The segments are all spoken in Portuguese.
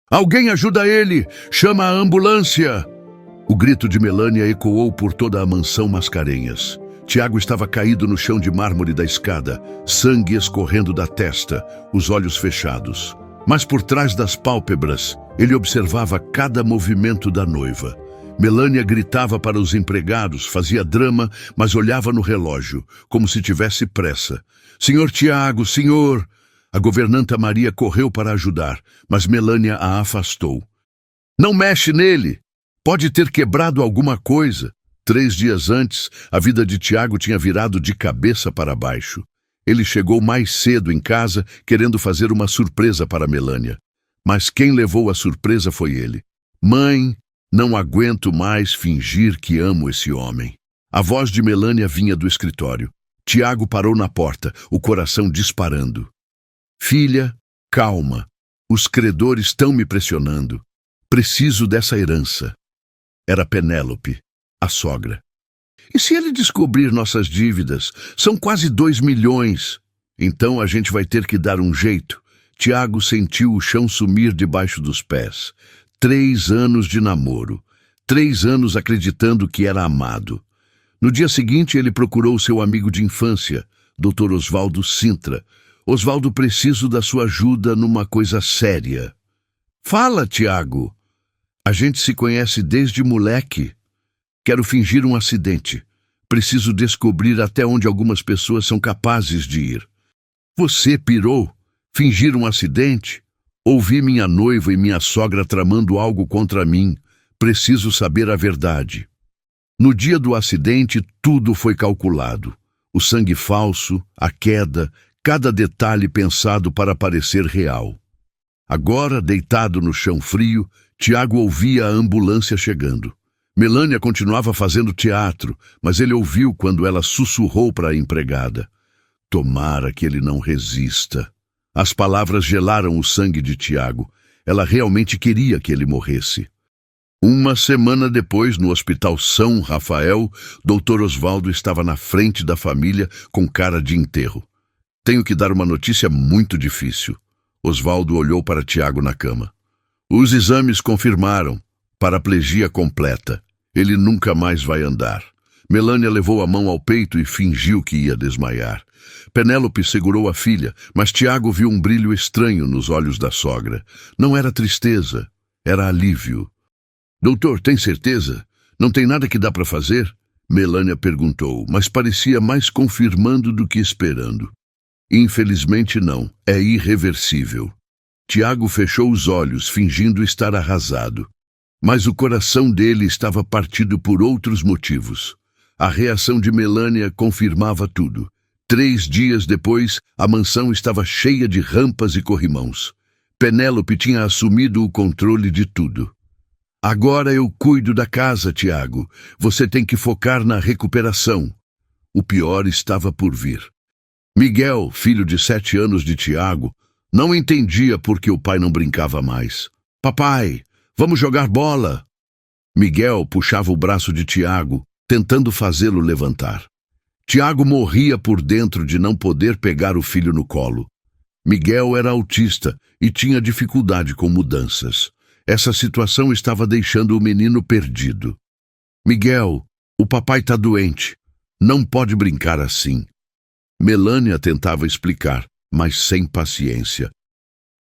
Alguém ajuda ele! Chama a ambulância! O grito de Melânia ecoou por toda a mansão Mascarenhas. Tiago estava caído no chão de mármore da escada, sangue escorrendo da testa, os olhos fechados. Mas por trás das pálpebras, ele observava cada movimento da noiva. Melânia gritava para os empregados, fazia drama, mas olhava no relógio, como se tivesse pressa. Senhor Tiago, senhor! A governanta Maria correu para ajudar, mas Melânia a afastou. Não mexe nele! Pode ter quebrado alguma coisa. 3 dias antes, a vida de Tiago tinha virado de cabeça para baixo. Ele chegou mais cedo em casa, querendo fazer uma surpresa para Melânia. Mas quem levou a surpresa foi ele. Mãe, não aguento mais fingir que amo esse homem. A voz de Melânia vinha do escritório. Tiago parou na porta, o coração disparando. Filha, calma. Os credores estão me pressionando. Preciso dessa herança. Era Penélope, a sogra. E se ele descobrir nossas dívidas? São quase 2 milhões. Então a gente vai ter que dar um jeito. Tiago sentiu o chão sumir debaixo dos pés. 3 anos de namoro. 3 anos acreditando que era amado. No dia seguinte ele procurou seu amigo de infância, Dr. Oswaldo Sintra. Oswaldo, preciso da sua ajuda numa coisa séria. Fala, Tiago. A gente se conhece desde moleque. Quero fingir um acidente. Preciso descobrir até onde algumas pessoas são capazes de ir. Você pirou? Fingir um acidente? Ouvi minha noiva e minha sogra tramando algo contra mim. Preciso saber a verdade. No dia do acidente, tudo foi calculado. O sangue falso, a queda, cada detalhe pensado para parecer real. Agora, deitado no chão frio, Tiago ouvia a ambulância chegando. Melânia continuava fazendo teatro, mas ele ouviu quando ela sussurrou para a empregada. Tomara que ele não resista. As palavras gelaram o sangue de Tiago. Ela realmente queria que ele morresse. 1 semana depois, no Hospital São Rafael, Dr. Oswaldo estava na frente da família com cara de enterro. Tenho que dar uma notícia muito difícil. Oswaldo olhou para Tiago na cama. Os exames confirmaram. Paraplegia completa. Ele nunca mais vai andar. Melânia levou a mão ao peito e fingiu que ia desmaiar. Penélope segurou a filha, mas Tiago viu um brilho estranho nos olhos da sogra. Não era tristeza, era alívio. Doutor, tem certeza? Não tem nada que dá para fazer? Melânia perguntou, mas parecia mais confirmando do que esperando. Infelizmente não, é irreversível. Tiago fechou os olhos, fingindo estar arrasado. Mas o coração dele estava partido por outros motivos. A reação de Melânia confirmava tudo. 3 dias depois, a mansão estava cheia de rampas e corrimãos. Penélope tinha assumido o controle de tudo. Agora eu cuido da casa, Tiago. Você tem que focar na recuperação. O pior estava por vir. Miguel, filho de 7 anos de Tiago, não entendia por que o pai não brincava mais. Papai, vamos jogar bola. Miguel puxava o braço de Tiago, tentando fazê-lo levantar. Tiago morria por dentro de não poder pegar o filho no colo. Miguel era autista e tinha dificuldade com mudanças. Essa situação estava deixando o menino perdido. Miguel, o papai está doente. Não pode brincar assim. Melânia tentava explicar, mas sem paciência.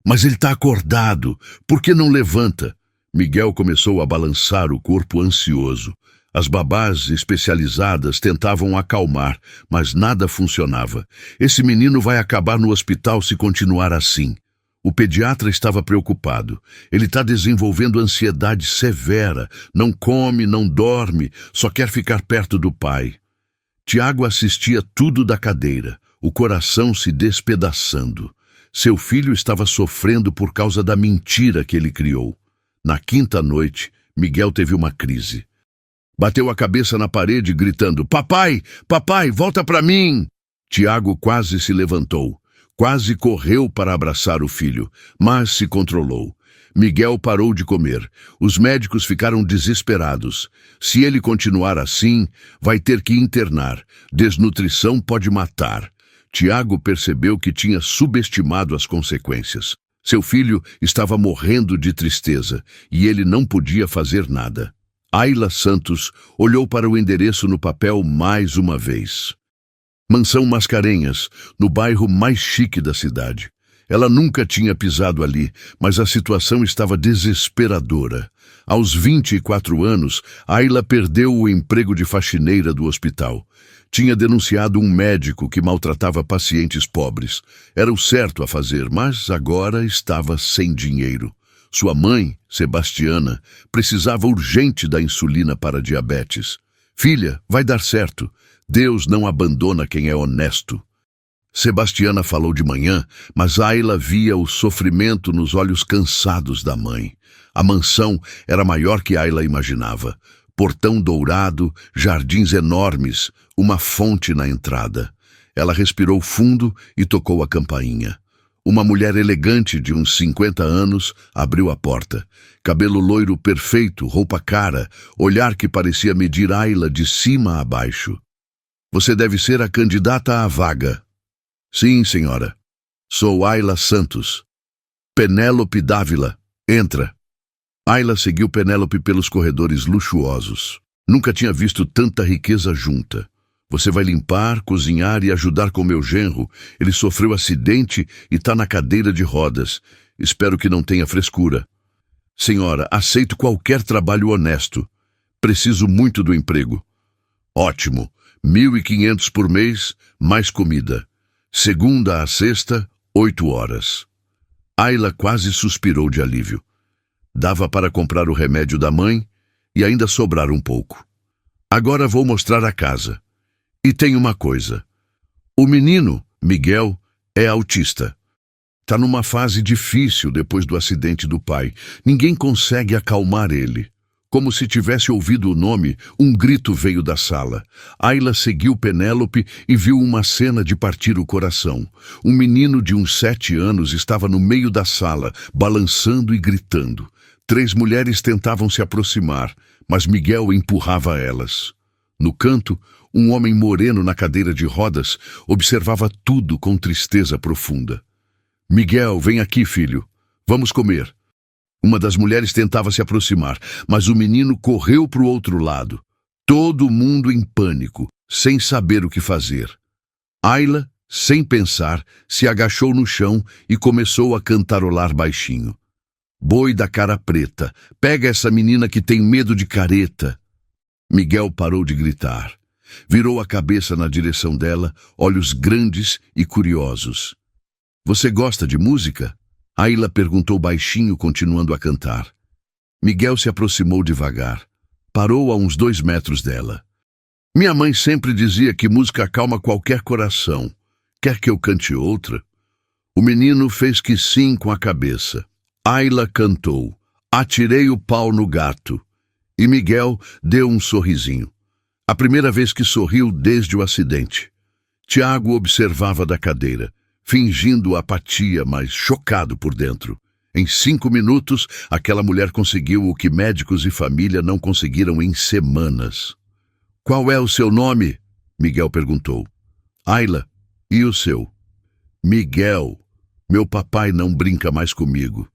Mas ele está acordado. Por que não levanta? Miguel começou a balançar o corpo ansioso. As babás especializadas tentavam acalmar, mas nada funcionava. Esse menino vai acabar no hospital se continuar assim. O pediatra estava preocupado. Ele está desenvolvendo ansiedade severa. Não come, não dorme, só quer ficar perto do pai. Tiago assistia tudo da cadeira, o coração se despedaçando. Seu filho estava sofrendo por causa da mentira que ele criou. Na 5ª noite, Miguel teve uma crise. Bateu a cabeça na parede, gritando, Papai, papai, volta para mim! Tiago quase se levantou. Quase correu para abraçar o filho, mas se controlou. Miguel parou de comer. Os médicos ficaram desesperados. Se ele continuar assim, vai ter que internar. Desnutrição pode matar. Tiago percebeu que tinha subestimado as consequências. Seu filho estava morrendo de tristeza e ele não podia fazer nada. Ayla Santos olhou para o endereço no papel mais uma vez. Mansão Mascarenhas, no bairro mais chique da cidade. Ela nunca tinha pisado ali, mas a situação estava desesperadora. Aos 24 anos, Ayla perdeu o emprego de faxineira do hospital. Tinha denunciado um médico que maltratava pacientes pobres. Era o certo a fazer, mas agora estava sem dinheiro. Sua mãe, Sebastiana, precisava urgente da insulina para diabetes. Filha, vai dar certo. Deus não abandona quem é honesto. Sebastiana falou de manhã, mas Ayla via o sofrimento nos olhos cansados da mãe. A mansão era maior que Ayla imaginava. Portão dourado, jardins enormes, uma fonte na entrada. Ela respirou fundo e tocou a campainha. Uma mulher elegante de uns 50 anos abriu a porta. Cabelo loiro perfeito, roupa cara, olhar que parecia medir Ayla de cima a baixo. Você deve ser a candidata à vaga. Sim, senhora. Sou Ayla Santos. Penélope Dávila. Entra. Ayla seguiu Penélope pelos corredores luxuosos. Nunca tinha visto tanta riqueza junta. Você vai limpar, cozinhar e ajudar com meu genro. Ele sofreu acidente e está na cadeira de rodas. Espero que não tenha frescura. Senhora, aceito qualquer trabalho honesto. Preciso muito do emprego. Ótimo. 1.500 por mês, mais comida. Segunda a sexta, 8 horas. Ayla quase suspirou de alívio. Dava para comprar o remédio da mãe e ainda sobrar um pouco. Agora vou mostrar a casa. E tem uma coisa. O menino, Miguel, é autista. Está numa fase difícil depois do acidente do pai. Ninguém consegue acalmar ele. Como se tivesse ouvido o nome, um grito veio da sala. Ayla seguiu Penélope e viu uma cena de partir o coração. Um menino de uns 7 anos estava no meio da sala, balançando e gritando. 3 mulheres tentavam se aproximar, mas Miguel empurrava elas. No canto, um homem moreno na cadeira de rodas observava tudo com tristeza profunda. Miguel, vem aqui, filho. Vamos comer. Uma das mulheres tentava se aproximar, mas o menino correu para o outro lado. Todo mundo em pânico, sem saber o que fazer. Ayla, sem pensar, se agachou no chão e começou a cantarolar baixinho. Boi da cara preta, pega essa menina que tem medo de careta. Miguel parou de gritar. Virou a cabeça na direção dela, olhos grandes e curiosos. Você gosta de música? Ayla perguntou baixinho, continuando a cantar. Miguel se aproximou devagar. Parou a uns 2 metros dela. Minha mãe sempre dizia que música acalma qualquer coração. Quer que eu cante outra? O menino fez que sim com a cabeça. Ayla cantou. Atirei o pau no gato. E Miguel deu um sorrisinho. A primeira vez que sorriu desde o acidente. Tiago observava da cadeira, fingindo apatia, mas chocado por dentro. Em 5 minutos, aquela mulher conseguiu o que médicos e família não conseguiram em semanas. Qual é o seu nome? Miguel perguntou. Ayla. E o seu? Miguel. Meu papai não brinca mais comigo.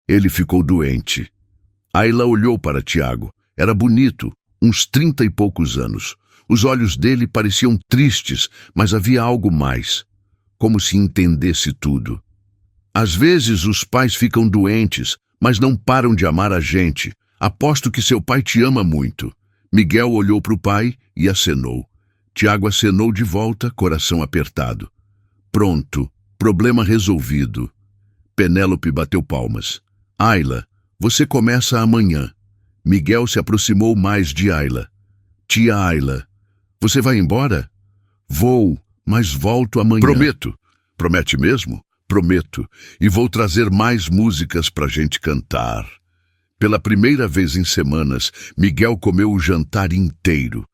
Ele ficou doente. Ayla olhou para Tiago. Era bonito, uns 30 e poucos anos. Os olhos dele pareciam tristes, mas havia algo mais. Como se entendesse tudo. Às vezes os pais ficam doentes, mas não param de amar a gente. Aposto que seu pai te ama muito. Miguel olhou para o pai e acenou. Tiago acenou de volta, coração apertado. Pronto, problema resolvido. Penélope bateu palmas. Ayla, você começa amanhã. Miguel se aproximou mais de Ayla. Tia Ayla, você vai embora? Vou, mas volto amanhã. Prometo. Promete mesmo? Prometo. E vou trazer mais músicas pra gente cantar. Pela primeira vez em semanas, Miguel comeu o jantar inteiro.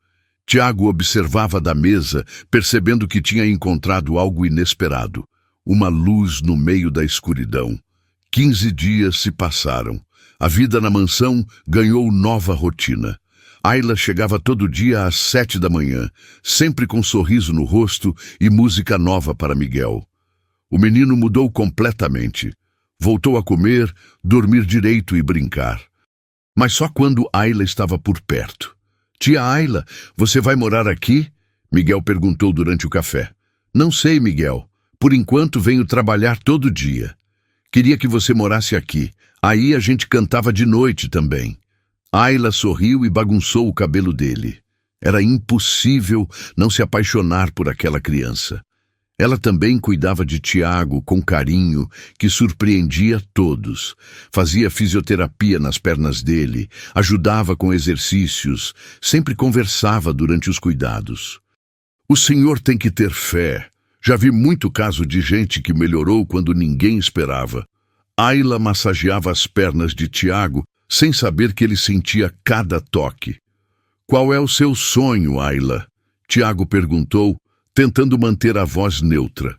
Tiago observava da mesa, percebendo que tinha encontrado algo inesperado. Uma luz no meio da escuridão. 15 dias se passaram. A vida na mansão ganhou nova rotina. Ayla chegava todo dia às 7 da manhã, sempre com um sorriso no rosto e música nova para Miguel. O menino mudou completamente. Voltou a comer, dormir direito e brincar. Mas só quando Ayla estava por perto. Tia Ayla, você vai morar aqui? Miguel perguntou durante o café. Não sei, Miguel. Por enquanto venho trabalhar todo dia. Queria que você morasse aqui. Aí a gente cantava de noite também. Ayla sorriu e bagunçou o cabelo dele. Era impossível não se apaixonar por aquela criança. Ela também cuidava de Tiago com carinho que surpreendia todos. Fazia fisioterapia nas pernas dele, ajudava com exercícios, sempre conversava durante os cuidados. O senhor tem que ter fé. Já vi muito caso de gente que melhorou quando ninguém esperava. Ayla massageava as pernas de Tiago sem saber que ele sentia cada toque. Qual é o seu sonho, Ayla? Tiago perguntou, tentando manter a voz neutra.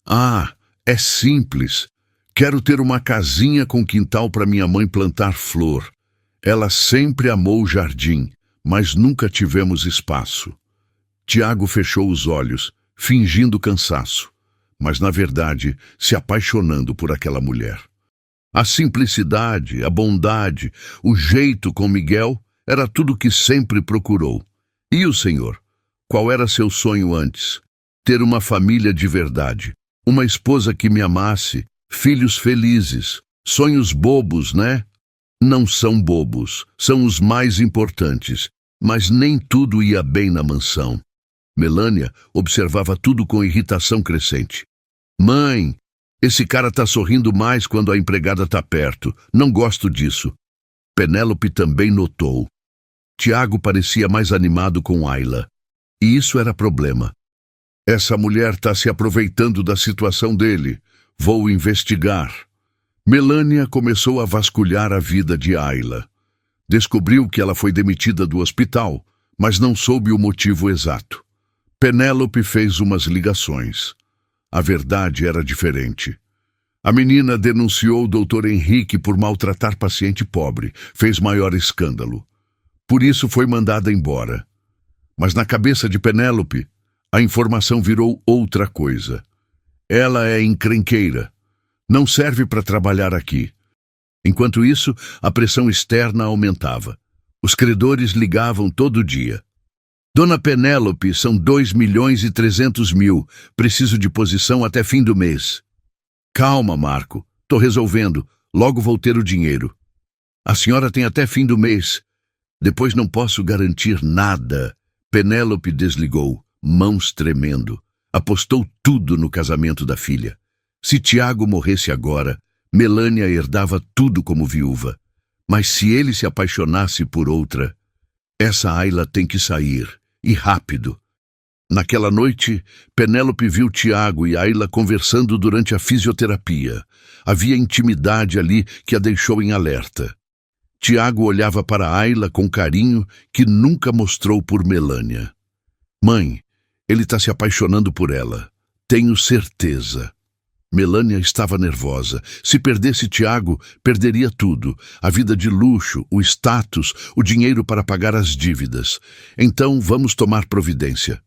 Ah, é simples. Quero ter uma casinha com quintal para minha mãe plantar flor. Ela sempre amou o jardim, mas nunca tivemos espaço. Tiago fechou os olhos, fingindo cansaço, mas na verdade se apaixonando por aquela mulher. A simplicidade, a bondade, o jeito com Miguel era tudo que sempre procurou. E o senhor? Qual era seu sonho antes? Ter uma família de verdade, uma esposa que me amasse, filhos felizes, sonhos bobos, né? Não são bobos, são os mais importantes, mas nem tudo ia bem na mansão. Melânia observava tudo com irritação crescente. Mãe, esse cara tá sorrindo mais quando a empregada tá perto. Não gosto disso. Penélope também notou. Tiago parecia mais animado com Ayla. E isso era problema. Essa mulher tá se aproveitando da situação dele. Vou investigar. Melânia começou a vasculhar a vida de Ayla. Descobriu que ela foi demitida do hospital, mas não soube o motivo exato. Penélope fez umas ligações. A verdade era diferente. A menina denunciou o Dr. Henrique por maltratar paciente pobre, fez maior escândalo. Por isso foi mandada embora. Mas na cabeça de Penélope, a informação virou outra coisa. Ela é encrenqueira. Não serve para trabalhar aqui. Enquanto isso, a pressão externa aumentava. Os credores ligavam todo dia. Dona Penélope, são 2.300.000. Preciso de posição até fim do mês. Calma, Marco. Tô resolvendo. Logo vou ter o dinheiro. A senhora tem até fim do mês. Depois não posso garantir nada. Penélope desligou, mãos tremendo. Apostou tudo no casamento da filha. Se Tiago morresse agora, Melânia herdava tudo como viúva. Mas se ele se apaixonasse por outra, essa Ayla tem que sair. E rápido. Naquela noite, Penélope viu Tiago e Ayla conversando durante a fisioterapia. Havia intimidade ali que a deixou em alerta. Tiago olhava para Ayla com carinho que nunca mostrou por Melânia. Mãe, ele está se apaixonando por ela. Tenho certeza. Melânia estava nervosa. Se perdesse Tiago, perderia tudo. A vida de luxo, o status, o dinheiro para pagar as dívidas. Então vamos tomar providência.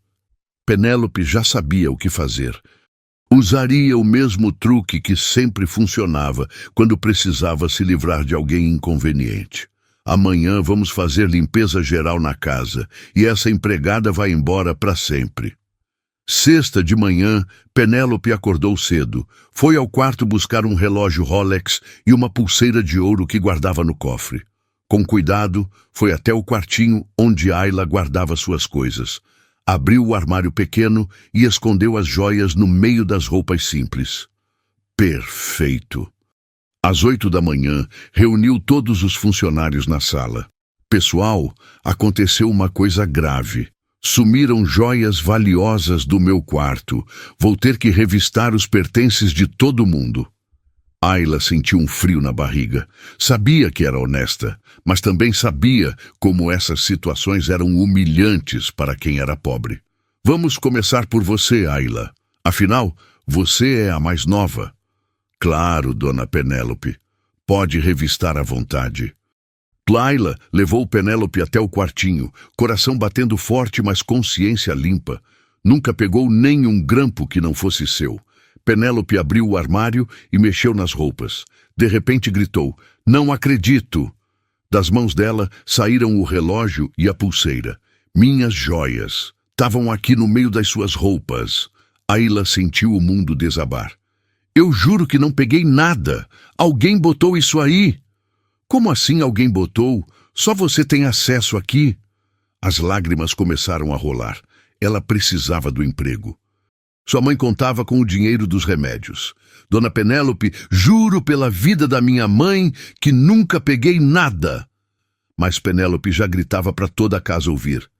Penélope já sabia o que fazer. Usaria o mesmo truque que sempre funcionava quando precisava se livrar de alguém inconveniente. Amanhã vamos fazer limpeza geral na casa e essa empregada vai embora para sempre. Sexta de manhã, Penélope acordou cedo. Foi ao quarto buscar um relógio Rolex e uma pulseira de ouro que guardava no cofre. Com cuidado, foi até o quartinho onde Ayla guardava suas coisas. Abriu o armário pequeno e escondeu as joias no meio das roupas simples. Perfeito! Às 8 da manhã, reuniu todos os funcionários na sala. Pessoal, aconteceu uma coisa grave. Sumiram joias valiosas do meu quarto. Vou ter que revistar os pertences de todo mundo. Ayla sentiu um frio na barriga. Sabia que era honesta, mas também sabia como essas situações eram humilhantes para quem era pobre. Vamos começar por você, Ayla. Afinal, você é a mais nova. Claro, dona Penélope. Pode revistar à vontade. Ayla levou Penélope até o quartinho, coração batendo forte, mas consciência limpa. Nunca pegou nem um grampo que não fosse seu. Penélope abriu o armário e mexeu nas roupas. De repente gritou: "Não acredito!" Das mãos dela saíram o relógio e a pulseira. Minhas joias. Estavam aqui no meio das suas roupas. Ayla sentiu o mundo desabar. "Eu juro que não peguei nada. Alguém botou isso aí." "Como assim alguém botou? Só você tem acesso aqui." As lágrimas começaram a rolar. Ela precisava do emprego. Sua mãe contava com o dinheiro dos remédios. "Dona Penélope, juro pela vida da minha mãe que nunca peguei nada." Mas Penélope já gritava para toda a casa ouvir: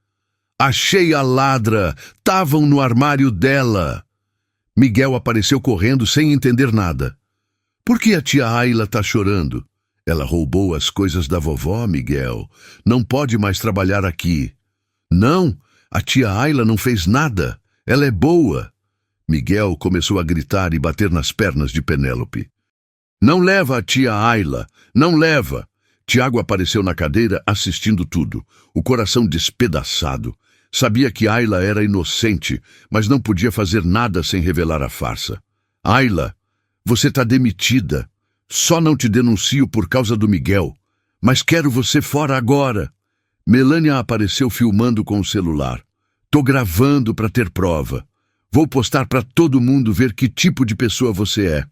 "Achei a ladra! Estavam no armário dela!" Miguel apareceu correndo sem entender nada. "Por que a tia Ayla está chorando?" "Ela roubou as coisas da vovó, Miguel. Não pode mais trabalhar aqui." "Não, a tia Ayla não fez nada. Ela é boa." Miguel começou a gritar e bater nas pernas de Penélope. "Não leva a tia Ayla! Não leva!" Tiago apareceu na cadeira assistindo tudo, o coração despedaçado. Sabia que Ayla era inocente, mas não podia fazer nada sem revelar a farsa. "Ayla, você está demitida. Só não te denuncio por causa do Miguel. Mas quero você fora agora." Melânia apareceu filmando com o celular. "Tô gravando para ter prova. Vou postar para todo mundo ver que tipo de pessoa você é."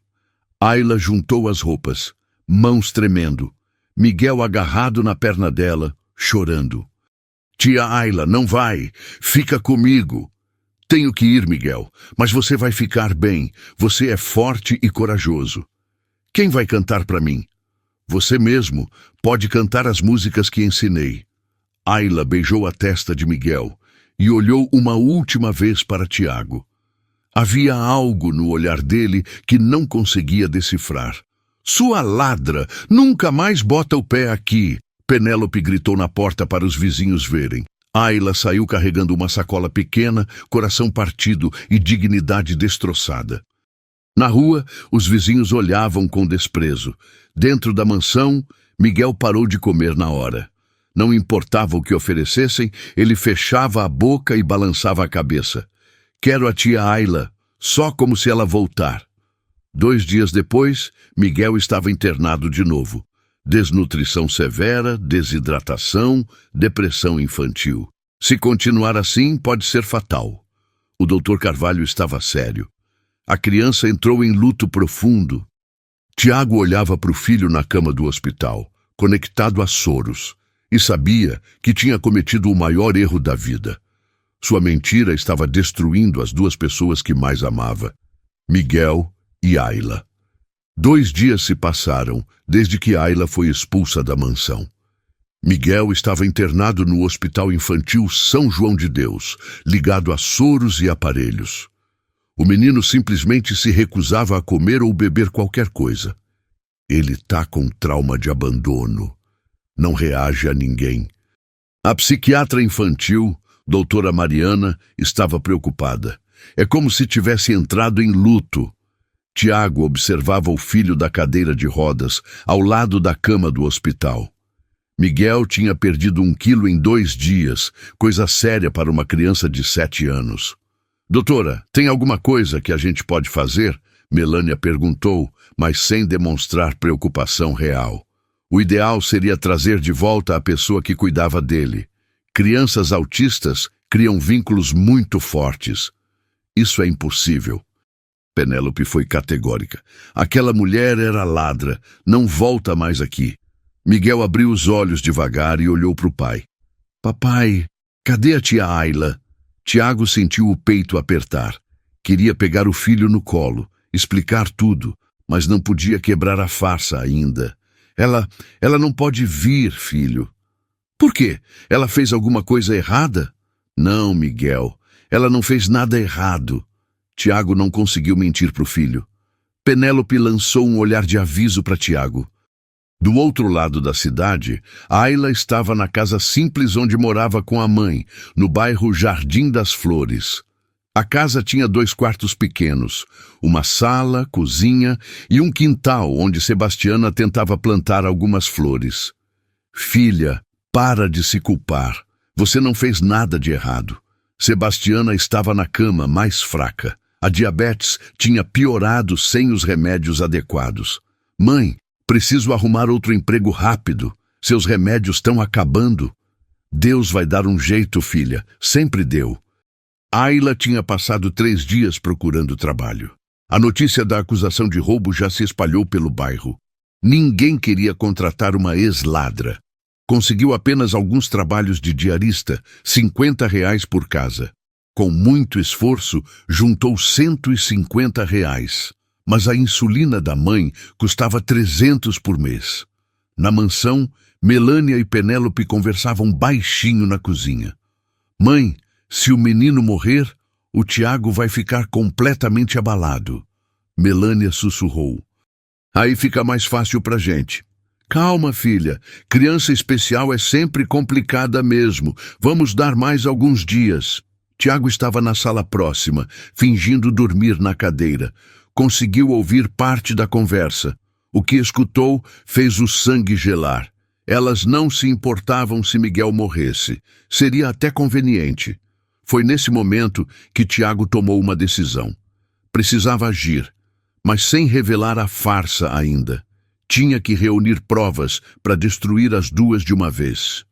Ayla juntou as roupas, mãos tremendo. Miguel agarrado na perna dela, chorando. "Tia Ayla, não vai. Fica comigo." "Tenho que ir, Miguel, mas você vai ficar bem. Você é forte e corajoso." "Quem vai cantar para mim?" "Você mesmo. Pode cantar as músicas que ensinei." Ayla beijou a testa de Miguel e olhou uma última vez para Tiago. Havia algo no olhar dele que não conseguia decifrar. "Sua ladra! Nunca mais bota o pé aqui!" Penélope gritou na porta para os vizinhos verem. Ayla saiu carregando uma sacola pequena, coração partido e dignidade destroçada. Na rua, os vizinhos olhavam com desprezo. Dentro da mansão, Miguel parou de comer na hora. Não importava o que oferecessem, ele fechava a boca e balançava a cabeça. "Quero a tia Ayla, só como se ela voltar." 2 dias depois, Miguel estava internado de novo. Desnutrição severa, desidratação, depressão infantil. Se continuar assim, pode ser fatal. O Dr. Carvalho estava sério. A criança entrou em luto profundo. Tiago olhava para o filho na cama do hospital, conectado a soros, e sabia que tinha cometido o maior erro da vida. Sua mentira estava destruindo as 2 pessoas que mais amava, Miguel e Ayla. 2 dias se passaram desde que Ayla foi expulsa da mansão. Miguel estava internado no Hospital Infantil São João de Deus, ligado a soros e aparelhos. O menino simplesmente se recusava a comer ou beber qualquer coisa. "Ele tá com trauma de abandono. Não reage a ninguém." A psiquiatra infantil, doutora Mariana, estava preocupada. É como se tivesse entrado em luto. Tiago observava o filho da cadeira de rodas, ao lado da cama do hospital. Miguel tinha perdido 1 quilo em 2 dias, coisa séria para uma criança de 7 anos. "Doutora, tem alguma coisa que a gente pode fazer?" Melânia perguntou, mas sem demonstrar preocupação real. O ideal seria trazer de volta a pessoa que cuidava dele. Crianças autistas criam vínculos muito fortes. "Isso é impossível." Penélope foi categórica. "Aquela mulher era ladra. Não volta mais aqui." Miguel abriu os olhos devagar e olhou para o pai. "Papai, cadê a tia Ayla?" Tiago sentiu o peito apertar. Queria pegar o filho no colo, explicar tudo, mas não podia quebrar a farsa ainda. Ela não pode vir, filho." "Por quê? Ela fez alguma coisa errada?" "Não, Miguel. Ela não fez nada errado." Tiago não conseguiu mentir para o filho. Penélope lançou um olhar de aviso para Tiago. Do outro lado da cidade, Ayla estava na casa simples onde morava com a mãe, no bairro Jardim das Flores. A casa tinha 2 quartos pequenos, uma sala, cozinha e um quintal onde Sebastiana tentava plantar algumas flores. "Filha, para de se culpar. Você não fez nada de errado." Sebastiana estava na cama, mais fraca. A diabetes tinha piorado sem os remédios adequados. Mãe, preciso arrumar outro emprego rápido. Seus remédios estão acabando. Deus vai dar um jeito, filha. Sempre deu. Ayla tinha passado 3 dias procurando trabalho. A notícia da acusação de roubo já se espalhou pelo bairro. Ninguém queria contratar uma ex-ladra. Conseguiu apenas alguns trabalhos de diarista, R$ 50 por casa. Com muito esforço, juntou R$ 150. Mas a insulina da mãe custava 300 por mês. Na mansão, Melânia e Penélope conversavam baixinho na cozinha. Mãe, se o menino morrer, o Tiago vai ficar completamente abalado. Melânia sussurrou. Aí fica mais fácil pra gente. Calma, filha. Criança especial é sempre complicada mesmo. Vamos dar mais alguns dias. Tiago estava na sala próxima, fingindo dormir na cadeira. Conseguiu ouvir parte da conversa. O que escutou fez o sangue gelar. Elas não se importavam se Miguel morresse. Seria até conveniente. Foi nesse momento que Tiago tomou uma decisão. Precisava agir, mas sem revelar a farsa ainda. Tinha que reunir provas para destruir as duas de uma vez.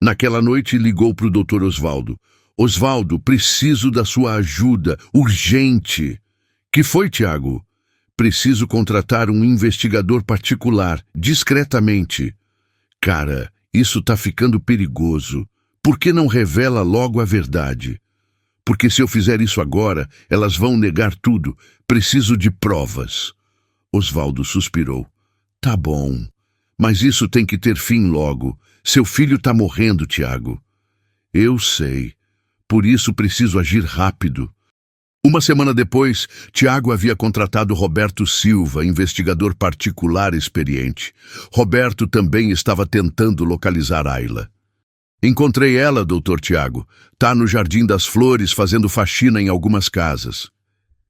Naquela noite ligou para o Dr. Osvaldo. Osvaldo, preciso da sua ajuda, urgente. Que foi, Tiago? Preciso contratar um investigador particular, discretamente. Cara, isso tá ficando perigoso. Por que não revela logo a verdade? Porque se eu fizer isso agora, elas vão negar tudo. Preciso de provas. Osvaldo suspirou. Tá bom, mas isso tem que ter fim logo. Seu filho tá morrendo, Tiago. Eu sei. Por isso preciso agir rápido. Uma semana depois, Tiago havia contratado Roberto Silva, investigador particular experiente. Roberto também estava tentando localizar Ayla. Encontrei ela, doutor Tiago. Tá no Jardim das Flores fazendo faxina em algumas casas.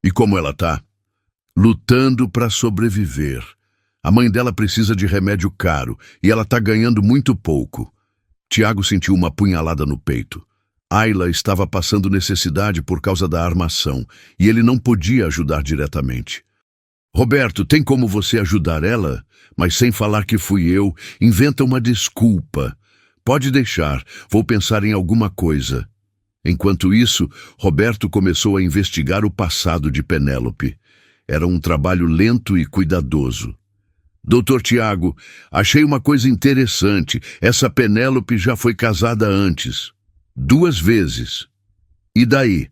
E como ela tá? Lutando para sobreviver. A mãe dela precisa de remédio caro e ela tá ganhando muito pouco. Tiago sentiu uma punhalada no peito. Ayla estava passando necessidade por causa da armação e ele não podia ajudar diretamente. Roberto, tem como você ajudar ela? Mas sem falar que fui eu, inventa uma desculpa. Pode deixar, vou pensar em alguma coisa. Enquanto isso, Roberto começou a investigar o passado de Penélope. Era um trabalho lento e cuidadoso. Doutor Tiago, achei uma coisa interessante. Essa Penélope já foi casada antes. 2 vezes. E daí?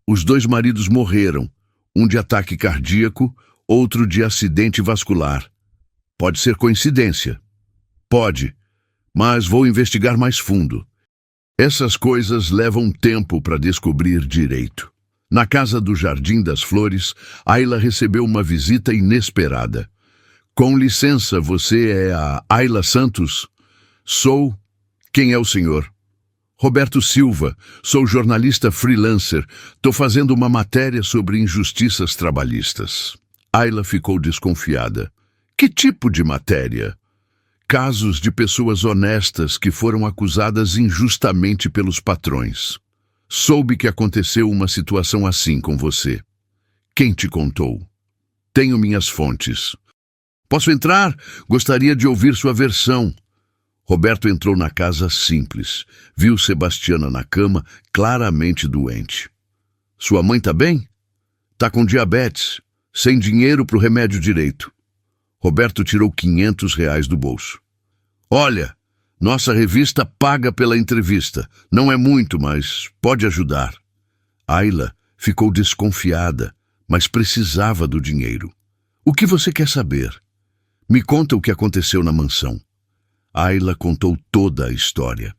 Os 2 maridos morreram. Um de ataque cardíaco, outro de acidente vascular. Pode ser coincidência. Pode. Mas vou investigar mais fundo. Essas coisas levam tempo para descobrir direito. Na casa do Jardim das Flores, Ayla recebeu uma visita inesperada. Com licença, você é a Ayla Santos? Sou. Quem é o senhor? Roberto Silva, sou jornalista freelancer. Tô fazendo uma matéria sobre injustiças trabalhistas. Ayla ficou desconfiada. Que tipo de matéria? Casos de pessoas honestas que foram acusadas injustamente pelos patrões. Soube que aconteceu uma situação assim com você. Quem te contou? Tenho minhas fontes. Posso entrar? Gostaria de ouvir sua versão. Roberto entrou na casa simples. Viu Sebastiana na cama, claramente doente. Sua mãe tá bem? Tá com diabetes, sem dinheiro pro remédio direito. Roberto tirou R$ 500 do bolso. Olha, nossa revista paga pela entrevista. Não é muito, mas pode ajudar. Ayla ficou desconfiada, mas precisava do dinheiro. O que você quer saber? Me conta o que aconteceu na mansão. Ayla contou toda a história.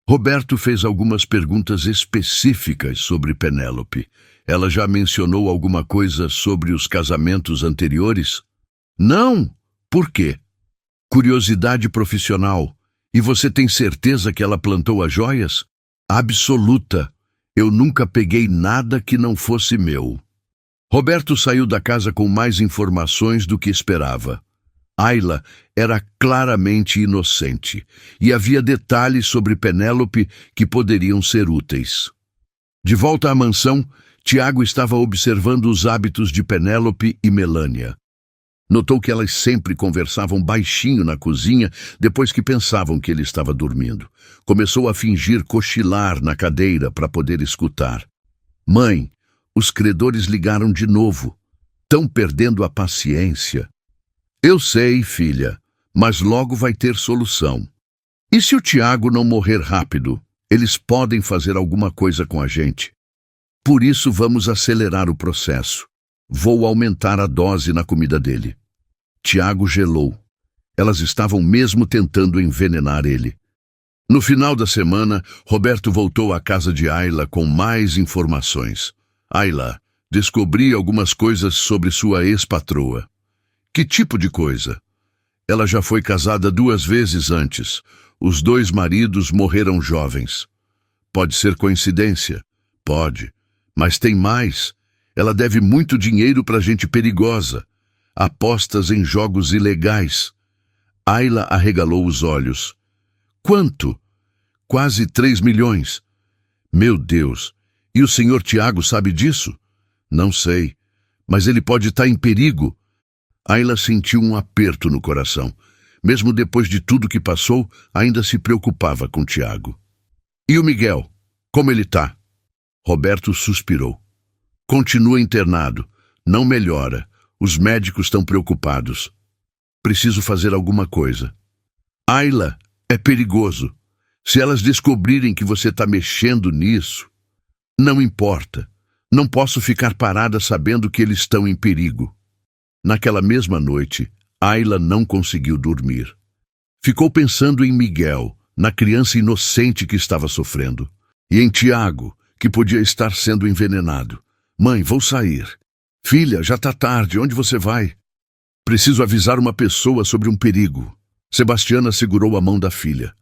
Roberto fez algumas perguntas específicas sobre Penélope. Ela já mencionou alguma coisa sobre os casamentos anteriores? Não! Por quê? Curiosidade profissional. E você tem certeza que ela plantou as joias? Absoluta. Eu nunca peguei nada que não fosse meu. Roberto saiu da casa com mais informações do que esperava. Ayla era claramente inocente e havia detalhes sobre Penélope que poderiam ser úteis. De volta à mansão, Tiago estava observando os hábitos de Penélope e Melânia. Notou que elas sempre conversavam baixinho na cozinha depois que pensavam que ele estava dormindo. Começou a fingir cochilar na cadeira para poder escutar. Mãe, os credores ligaram de novo. Estão perdendo a paciência. Eu sei, filha, mas logo vai ter solução. E se o Tiago não morrer rápido, eles podem fazer alguma coisa com a gente. Por isso vamos acelerar o processo. Vou aumentar a dose na comida dele. Tiago gelou. Elas estavam mesmo tentando envenenar ele. No final da semana, Roberto voltou à casa de Ayla com mais informações. Ayla, descobri algumas coisas sobre sua ex-patroa. Que tipo de coisa? Ela já foi casada 2 vezes antes. Os 2 maridos morreram jovens. Pode ser coincidência? Pode. Mas tem mais. Ela deve muito dinheiro para gente perigosa. Apostas em jogos ilegais. Ayla arregalou os olhos. Quanto? Quase 3 milhões. Meu Deus! E o senhor Tiago sabe disso? Não sei. Mas ele pode estar em perigo. Ayla sentiu um aperto no coração. Mesmo depois de tudo que passou, ainda se preocupava com Tiago. E o Miguel? Como ele está? Roberto suspirou. Continua internado. Não melhora. Os médicos estão preocupados. Preciso fazer alguma coisa. Ayla, é perigoso. Se elas descobrirem que você está mexendo nisso... Não importa. Não posso ficar parada sabendo que eles estão em perigo. Naquela mesma noite, Ayla não conseguiu dormir. Ficou pensando em Miguel, na criança inocente que estava sofrendo. E em Tiago, que podia estar sendo envenenado. Mãe, vou sair. Filha, já está tarde, onde você vai? Preciso avisar uma pessoa sobre um perigo. Sebastiana segurou a mão da filha.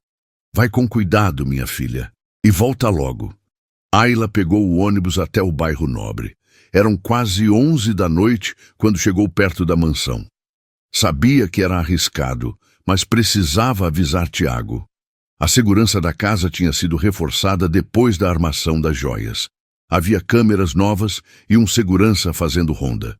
Vai com cuidado, minha filha, e volta logo. Ayla pegou o ônibus até o bairro Nobre. Eram quase 11 da noite quando chegou perto da mansão. Sabia que era arriscado, mas precisava avisar Tiago. A segurança da casa tinha sido reforçada depois da armação das joias. Havia câmeras novas e um segurança fazendo ronda.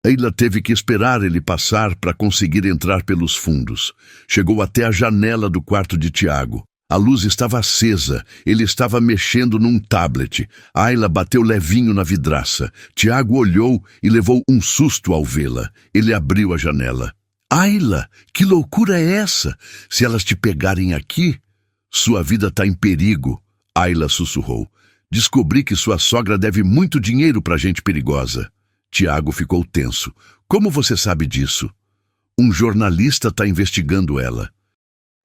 Ayla teve que esperar ele passar para conseguir entrar pelos fundos. Chegou até a janela do quarto de Tiago. A luz estava acesa, ele estava mexendo num tablet. Ayla bateu levinho na vidraça. Tiago olhou e levou um susto ao vê-la. Ele abriu a janela. Ayla, que loucura é essa? Se elas te pegarem aqui, sua vida está em perigo. Ayla sussurrou. Descobri que sua sogra deve muito dinheiro para gente perigosa. Tiago ficou tenso. Como você sabe disso? Um jornalista está investigando ela.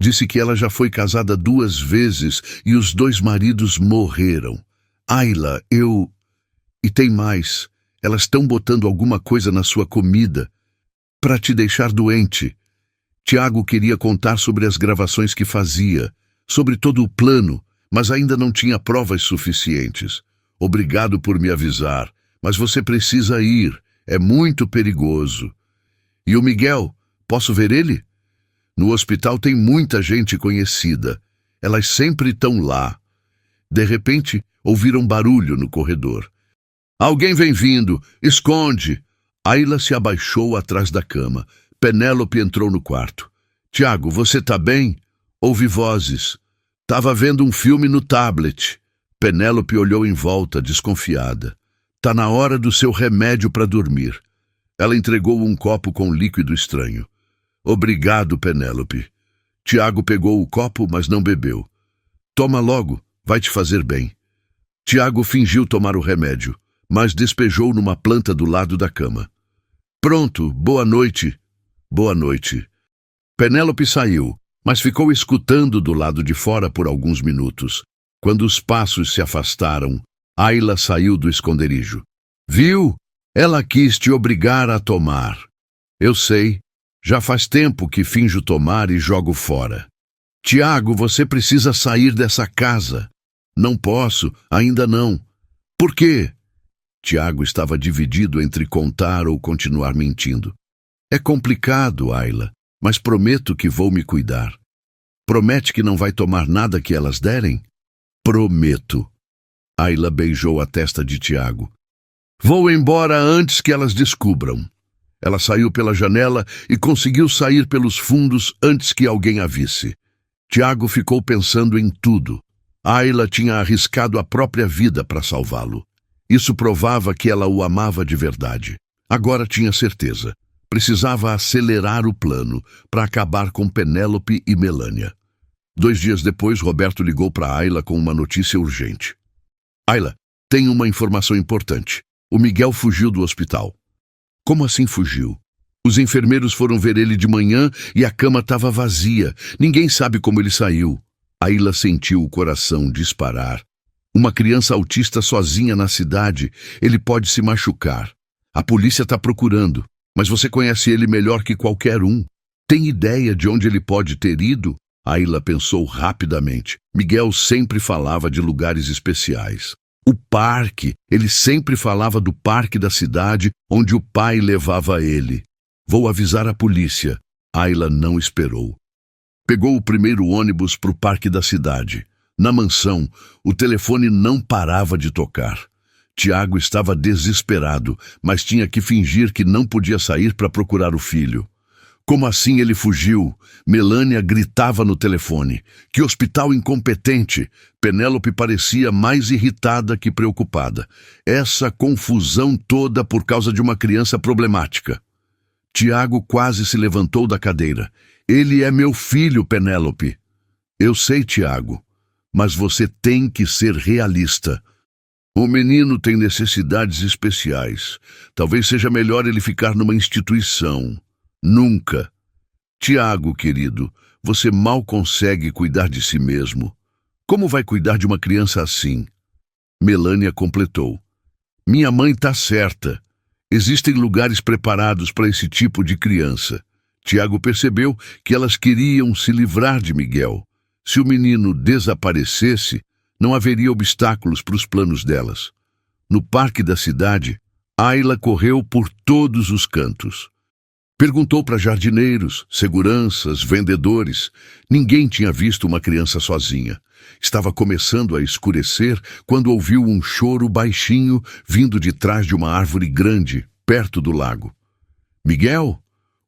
Disse que ela já foi casada 2 vezes e os 2 maridos morreram. Ayla, E tem mais. Elas estão botando alguma coisa na sua comida para te deixar doente. Tiago queria contar sobre as gravações que fazia, sobre todo o plano, mas ainda não tinha provas suficientes. Obrigado por me avisar, mas você precisa ir. É muito perigoso. E o Miguel? Posso ver ele? No hospital tem muita gente conhecida. Elas sempre estão lá. De repente, ouviram barulho no corredor. Alguém vem vindo. Esconde. Ayla se abaixou atrás da cama. Penélope entrou no quarto. Tiago, você tá bem? Ouvi vozes. Tava vendo um filme no tablet. Penélope olhou em volta, desconfiada. Tá na hora do seu remédio para dormir. Ela entregou um copo com líquido estranho. Obrigado, Penélope. Tiago pegou o copo, mas não bebeu. Toma logo, vai te fazer bem. Tiago fingiu tomar o remédio, mas despejou numa planta do lado da cama. Pronto, boa noite. Boa noite. Penélope saiu, mas ficou escutando do lado de fora por alguns minutos. Quando os passos se afastaram, Ayla saiu do esconderijo. Viu? Ela quis te obrigar a tomar. Eu sei. Já faz tempo que finjo tomar e jogo fora. Tiago, você precisa sair dessa casa. Não posso, ainda não. Por quê? Tiago estava dividido entre contar ou continuar mentindo. É complicado, Ayla, mas prometo que vou me cuidar. Promete que não vai tomar nada que elas derem? Prometo. Ayla beijou a testa de Tiago. Vou embora antes que elas descubram. Ela saiu pela janela e conseguiu sair pelos fundos antes que alguém a visse. Tiago ficou pensando em tudo. Ayla tinha arriscado a própria vida para salvá-lo. Isso provava que ela o amava de verdade. Agora tinha certeza. Precisava acelerar o plano para acabar com Penélope e Melânia. 2 dias depois, Roberto ligou para Ayla com uma notícia urgente. Ayla, tem uma informação importante. O Miguel fugiu do hospital. Como assim fugiu? Os enfermeiros foram ver ele de manhã e a cama estava vazia. Ninguém sabe como ele saiu. Ayla sentiu o coração disparar. Uma criança autista sozinha na cidade, ele pode se machucar. A polícia está procurando, mas você conhece ele melhor que qualquer um. Tem ideia de onde ele pode ter ido? Ayla pensou rapidamente. Miguel sempre falava de lugares especiais. O parque, ele sempre falava do parque da cidade onde o pai levava ele. Vou avisar a polícia. Ayla não esperou. Pegou o primeiro ônibus para o parque da cidade. Na mansão, o telefone não parava de tocar. Tiago estava desesperado, mas tinha que fingir que não podia sair para procurar o filho. Como assim ele fugiu? Melânia gritava no telefone. Que hospital incompetente! Penélope parecia mais irritada que preocupada. Essa confusão toda por causa de uma criança problemática. Tiago quase se levantou da cadeira. Ele é meu filho, Penélope. Eu sei, Tiago, mas você tem que ser realista. O menino tem necessidades especiais. Talvez seja melhor ele ficar numa instituição. Nunca. Tiago, querido, você mal consegue cuidar de si mesmo. Como vai cuidar de uma criança assim? Melânia completou. Minha mãe está certa. Existem lugares preparados para esse tipo de criança. Tiago percebeu que elas queriam se livrar de Miguel. Se o menino desaparecesse, não haveria obstáculos para os planos delas. No parque da cidade, Ayla correu por todos os cantos. Perguntou para jardineiros, seguranças, vendedores. Ninguém tinha visto uma criança sozinha. Estava começando a escurecer quando ouviu um choro baixinho vindo de trás de uma árvore grande, perto do lago. Miguel?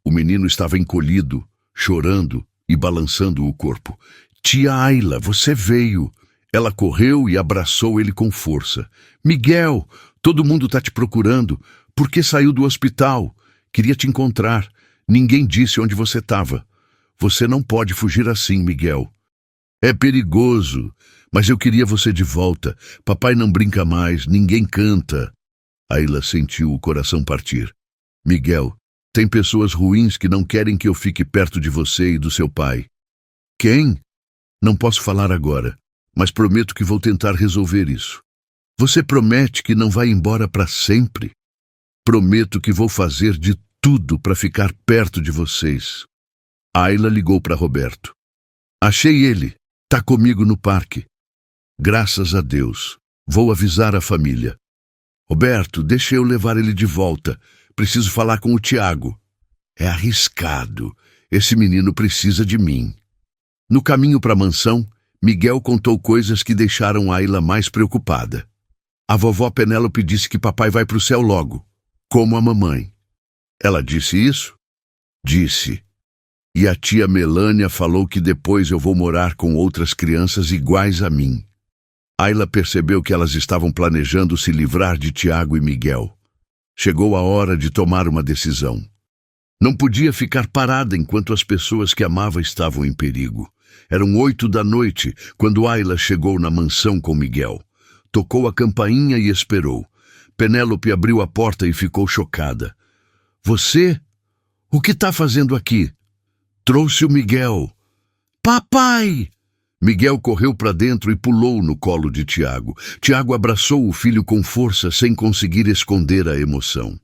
O menino estava encolhido, chorando e balançando o corpo. Tia Ayla, você veio. Ela correu e abraçou ele com força. Miguel, todo mundo está te procurando. Por que saiu do hospital? Queria te encontrar. Ninguém disse onde você estava. Você não pode fugir assim, Miguel. É perigoso, mas eu queria você de volta. Papai não brinca mais, ninguém canta. Ayla sentiu o coração partir. Miguel, tem pessoas ruins que não querem que eu fique perto de você e do seu pai. Quem? Não posso falar agora, mas prometo que vou tentar resolver isso. Você promete que não vai embora para sempre? Prometo que vou fazer de tudo para ficar perto de vocês. Ayla ligou para Roberto. Achei ele. Tá comigo no parque. Graças a Deus. Vou avisar a família. Roberto, deixa eu levar ele de volta. Preciso falar com o Tiago. É arriscado. Esse menino precisa de mim. No caminho para a mansão, Miguel contou coisas que deixaram Ayla mais preocupada. A vovó Penélope disse que papai vai para o céu logo, como a mamãe. Ela disse isso? Disse. E a tia Melânia falou que depois eu vou morar com outras crianças iguais a mim. Ayla percebeu que elas estavam planejando se livrar de Tiago e Miguel. Chegou a hora de tomar uma decisão. Não podia ficar parada enquanto as pessoas que amava estavam em perigo. Eram 8 da noite quando Ayla chegou na mansão com Miguel. Tocou a campainha e esperou. Penélope abriu a porta e ficou chocada. Você? O que está fazendo aqui? Trouxe o Miguel. Papai! Miguel correu para dentro e pulou no colo de Tiago. Tiago abraçou o filho com força sem conseguir esconder a emoção.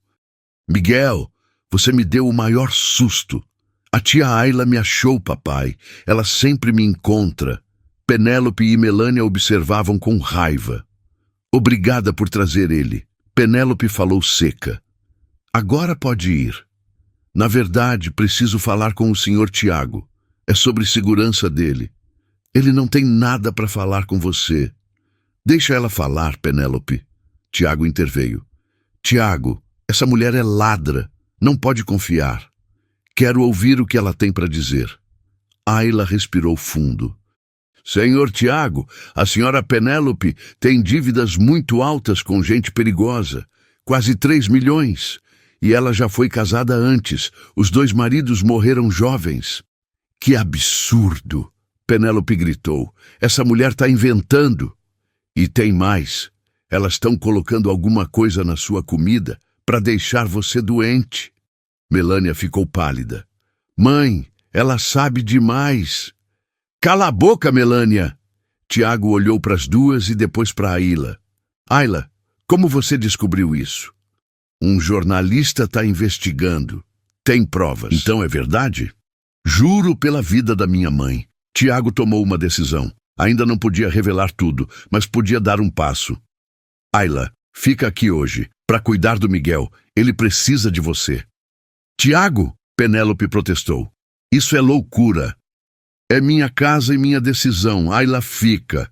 Miguel, você me deu o maior susto. A tia Ayla me achou, papai. Ela sempre me encontra. Penélope e Melânia observavam com raiva. Obrigada por trazer ele. Penélope falou seca. Agora pode ir. Na verdade, preciso falar com o senhor Tiago. É sobre segurança dele. Ele não tem nada para falar com você. Deixa ela falar, Penélope. Tiago interveio. Tiago, essa mulher é ladra. Não pode confiar. Quero ouvir o que ela tem para dizer. Ayla respirou fundo. Senhor Tiago, a senhora Penélope tem dívidas muito altas com gente perigosa. Quase 3 milhões. E ela já foi casada antes. Os 2 maridos morreram jovens. Que absurdo! Penélope gritou. Essa mulher está inventando. E tem mais. Elas estão colocando alguma coisa na sua comida para deixar você doente. Melânia ficou pálida. Mãe, ela sabe demais. Cala a boca, Melânia! Tiago olhou para as duas e depois para Ayla. Ayla, como você descobriu isso? Um jornalista está investigando. Tem provas. Então é verdade? Juro pela vida da minha mãe. Tiago tomou uma decisão. Ainda não podia revelar tudo, mas podia dar um passo. Ayla, fica aqui hoje, para cuidar do Miguel. Ele precisa de você. Tiago, Penélope protestou. Isso é loucura. É minha casa e minha decisão. Ayla fica.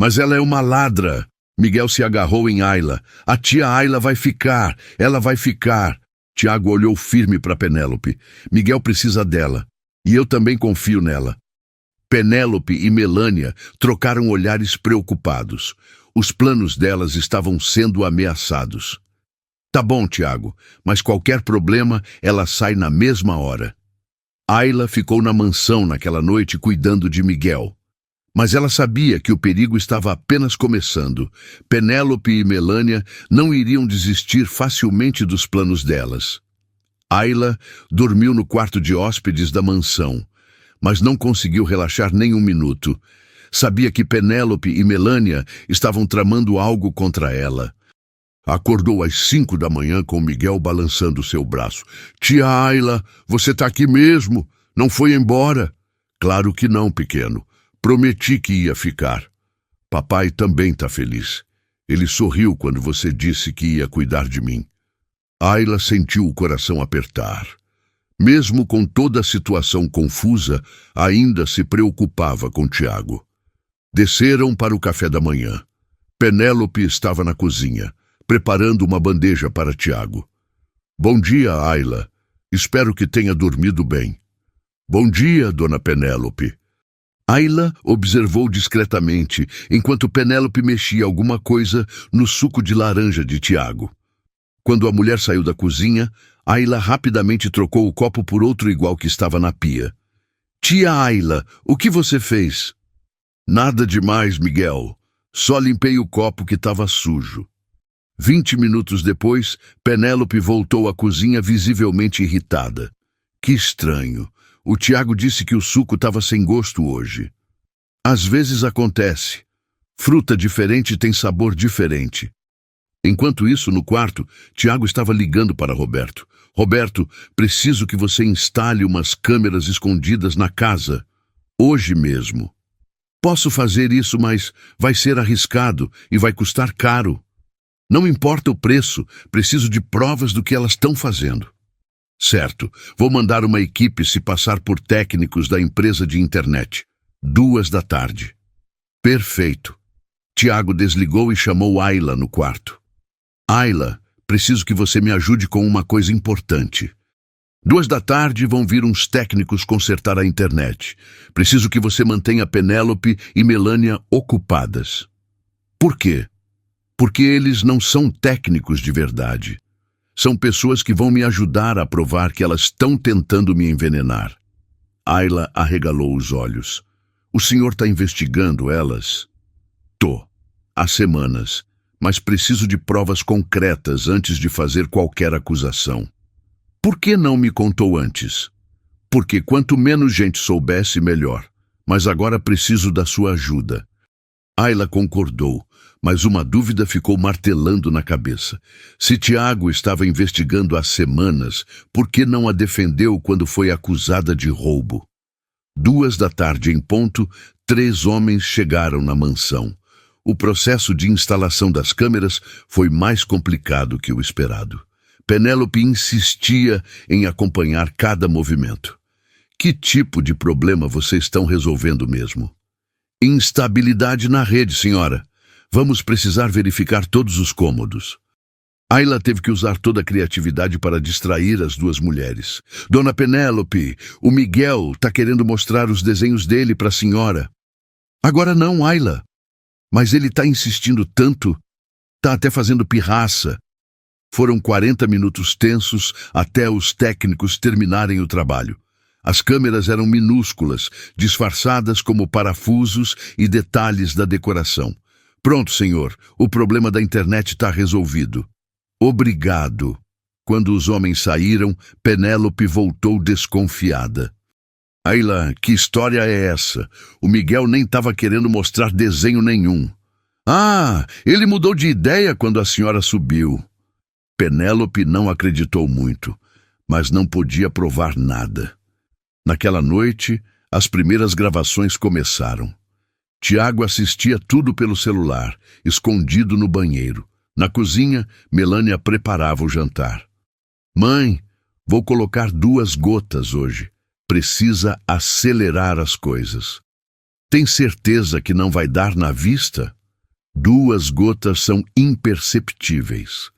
Mas ela é uma ladra. Miguel se agarrou em Ayla. A tia Ayla vai ficar. Ela vai ficar. Tiago olhou firme para Penélope. Miguel precisa dela. E eu também confio nela. Penélope e Melânia trocaram olhares preocupados. Os planos delas estavam sendo ameaçados. Tá bom, Tiago, mas qualquer problema, ela sai na mesma hora. Ayla ficou na mansão naquela noite cuidando de Miguel. Mas ela sabia que o perigo estava apenas começando. Penélope e Melânia não iriam desistir facilmente dos planos delas. Ayla dormiu no quarto de hóspedes da mansão, mas não conseguiu relaxar nem um minuto. Sabia que Penélope e Melânia estavam tramando algo contra ela. Acordou às 5 da manhã com Miguel balançando seu braço. Tia Ayla, você tá aqui mesmo? Não foi embora? Claro que não, pequeno. Prometi que ia ficar. Papai também tá feliz. Ele sorriu quando você disse que ia cuidar de mim. Ayla sentiu o coração apertar. Mesmo com toda a situação confusa, ainda se preocupava com Tiago. Desceram para o café da manhã. Penélope estava na cozinha, preparando uma bandeja para Tiago. Bom dia, Ayla. Espero que tenha dormido bem. Bom dia, dona Penélope. Ayla observou discretamente, enquanto Penélope mexia alguma coisa no suco de laranja de Tiago. Quando a mulher saiu da cozinha, Ayla rapidamente trocou o copo por outro igual que estava na pia. Tia Ayla, o que você fez? Nada demais, Miguel. Só limpei o copo que estava sujo. 20 minutos depois, Penélope voltou à cozinha visivelmente irritada. Que estranho. O Tiago disse que o suco estava sem gosto hoje. Às vezes acontece. Fruta diferente tem sabor diferente. Enquanto isso, no quarto, Tiago estava ligando para Roberto. Roberto, preciso que você instale umas câmeras escondidas na casa. Hoje mesmo. Posso fazer isso, mas vai ser arriscado e vai custar caro. Não importa o preço, preciso de provas do que elas estão fazendo. Certo, vou mandar uma equipe se passar por técnicos da empresa de internet. 2 da tarde. Perfeito. Tiago desligou e chamou Ayla no quarto. Ayla, preciso que você me ajude com uma coisa importante. 2 da tarde vão vir uns técnicos consertar a internet. Preciso que você mantenha Penélope e Melânia ocupadas. Por quê? Porque eles não são técnicos de verdade. São pessoas que vão me ajudar a provar que elas estão tentando me envenenar. Ayla arregalou os olhos. O senhor está investigando elas? Tô. Há semanas. Mas preciso de provas concretas antes de fazer qualquer acusação. Por que não me contou antes? Porque quanto menos gente soubesse, melhor. Mas agora preciso da sua ajuda. Ayla concordou, mas uma dúvida ficou martelando na cabeça. Se Tiago estava investigando há semanas, por que não a defendeu quando foi acusada de roubo? 2 da tarde em ponto, 3 homens chegaram na mansão. O processo de instalação das câmeras foi mais complicado que o esperado. Penélope insistia em acompanhar cada movimento. Que tipo de problema vocês estão resolvendo mesmo? Instabilidade na rede, senhora. Vamos precisar verificar todos os cômodos. Ayla teve que usar toda a criatividade para distrair as duas mulheres. Dona Penélope, o Miguel está querendo mostrar os desenhos dele para a senhora. Agora não, Ayla. Mas ele está insistindo tanto. Está até fazendo pirraça. Foram 40 minutos tensos até os técnicos terminarem o trabalho. As câmeras eram minúsculas, disfarçadas como parafusos e detalhes da decoração. Pronto, senhor. O problema da internet está resolvido. Obrigado. Quando os homens saíram, Penélope voltou desconfiada. Ayla, que história é essa? O Miguel nem estava querendo mostrar desenho nenhum. Ah, ele mudou de ideia quando a senhora subiu. Penélope não acreditou muito, mas não podia provar nada. Naquela noite, as primeiras gravações começaram. Tiago assistia tudo pelo celular, escondido no banheiro. Na cozinha, Melânia preparava o jantar. Mãe, vou colocar 2 gotas hoje. Precisa acelerar as coisas. Tem certeza que não vai dar na vista? 2 gotas são imperceptíveis.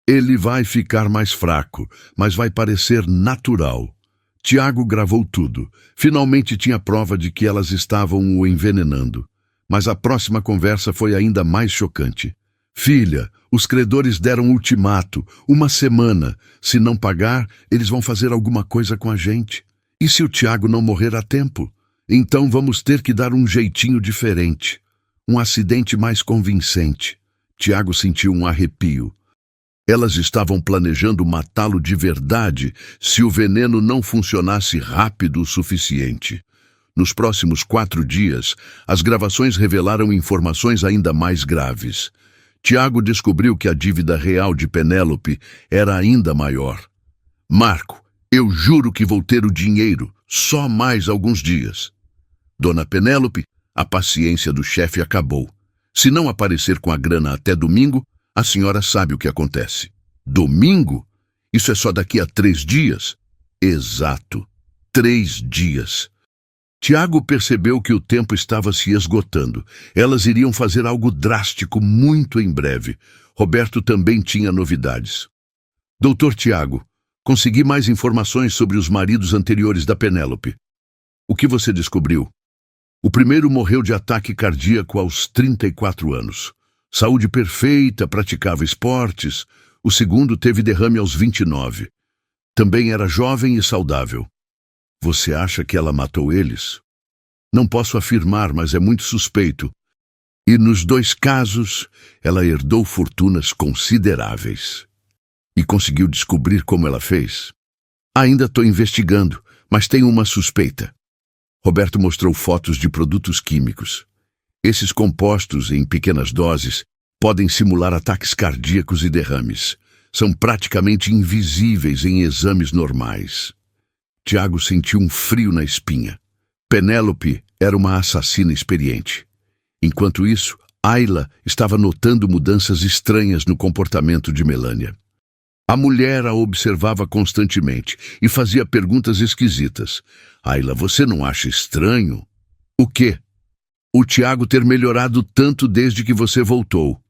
Ele vai ficar mais fraco, mas vai parecer natural. Tiago gravou tudo. Finalmente tinha prova de que elas estavam o envenenando. Mas a próxima conversa foi ainda mais chocante. Filha, os credores deram ultimato, 1 semana. Se não pagar, eles vão fazer alguma coisa com a gente. E se o Tiago não morrer a tempo? Então vamos ter que dar um jeitinho diferente. Um acidente mais convincente. Tiago sentiu um arrepio. Elas estavam planejando matá-lo de verdade se o veneno não funcionasse rápido o suficiente. Nos próximos 4 dias, as gravações revelaram informações ainda mais graves. Tiago descobriu que a dívida real de Penélope era ainda maior. Marco, eu juro que vou ter o dinheiro, só mais alguns dias. Dona Penélope, a paciência do chefe acabou. Se não aparecer com a grana até domingo, a senhora sabe o que acontece. Domingo? Isso é só daqui a 3 dias? Exato, 3 dias. Tiago percebeu que o tempo estava se esgotando. Elas iriam fazer algo drástico muito em breve. Roberto também tinha novidades. Doutor Tiago, consegui mais informações sobre os maridos anteriores da Penélope. O que você descobriu? O primeiro morreu de ataque cardíaco aos 34 anos. Saúde perfeita, praticava esportes. O segundo teve derrame aos 29. Também era jovem e saudável. Você acha que ela matou eles? Não posso afirmar, mas é muito suspeito. E nos 2 casos, ela herdou fortunas consideráveis. E conseguiu descobrir como ela fez? Ainda estou investigando, mas tenho uma suspeita. Roberto mostrou fotos de produtos químicos. Esses compostos, em pequenas doses, podem simular ataques cardíacos e derrames. São praticamente invisíveis em exames normais. Tiago sentiu um frio na espinha. Penélope era uma assassina experiente. Enquanto isso, Ayla estava notando mudanças estranhas no comportamento de Melânia. A mulher a observava constantemente e fazia perguntas esquisitas. Ayla, você não acha estranho? O quê? O Tiago ter melhorado tanto desde que você voltou.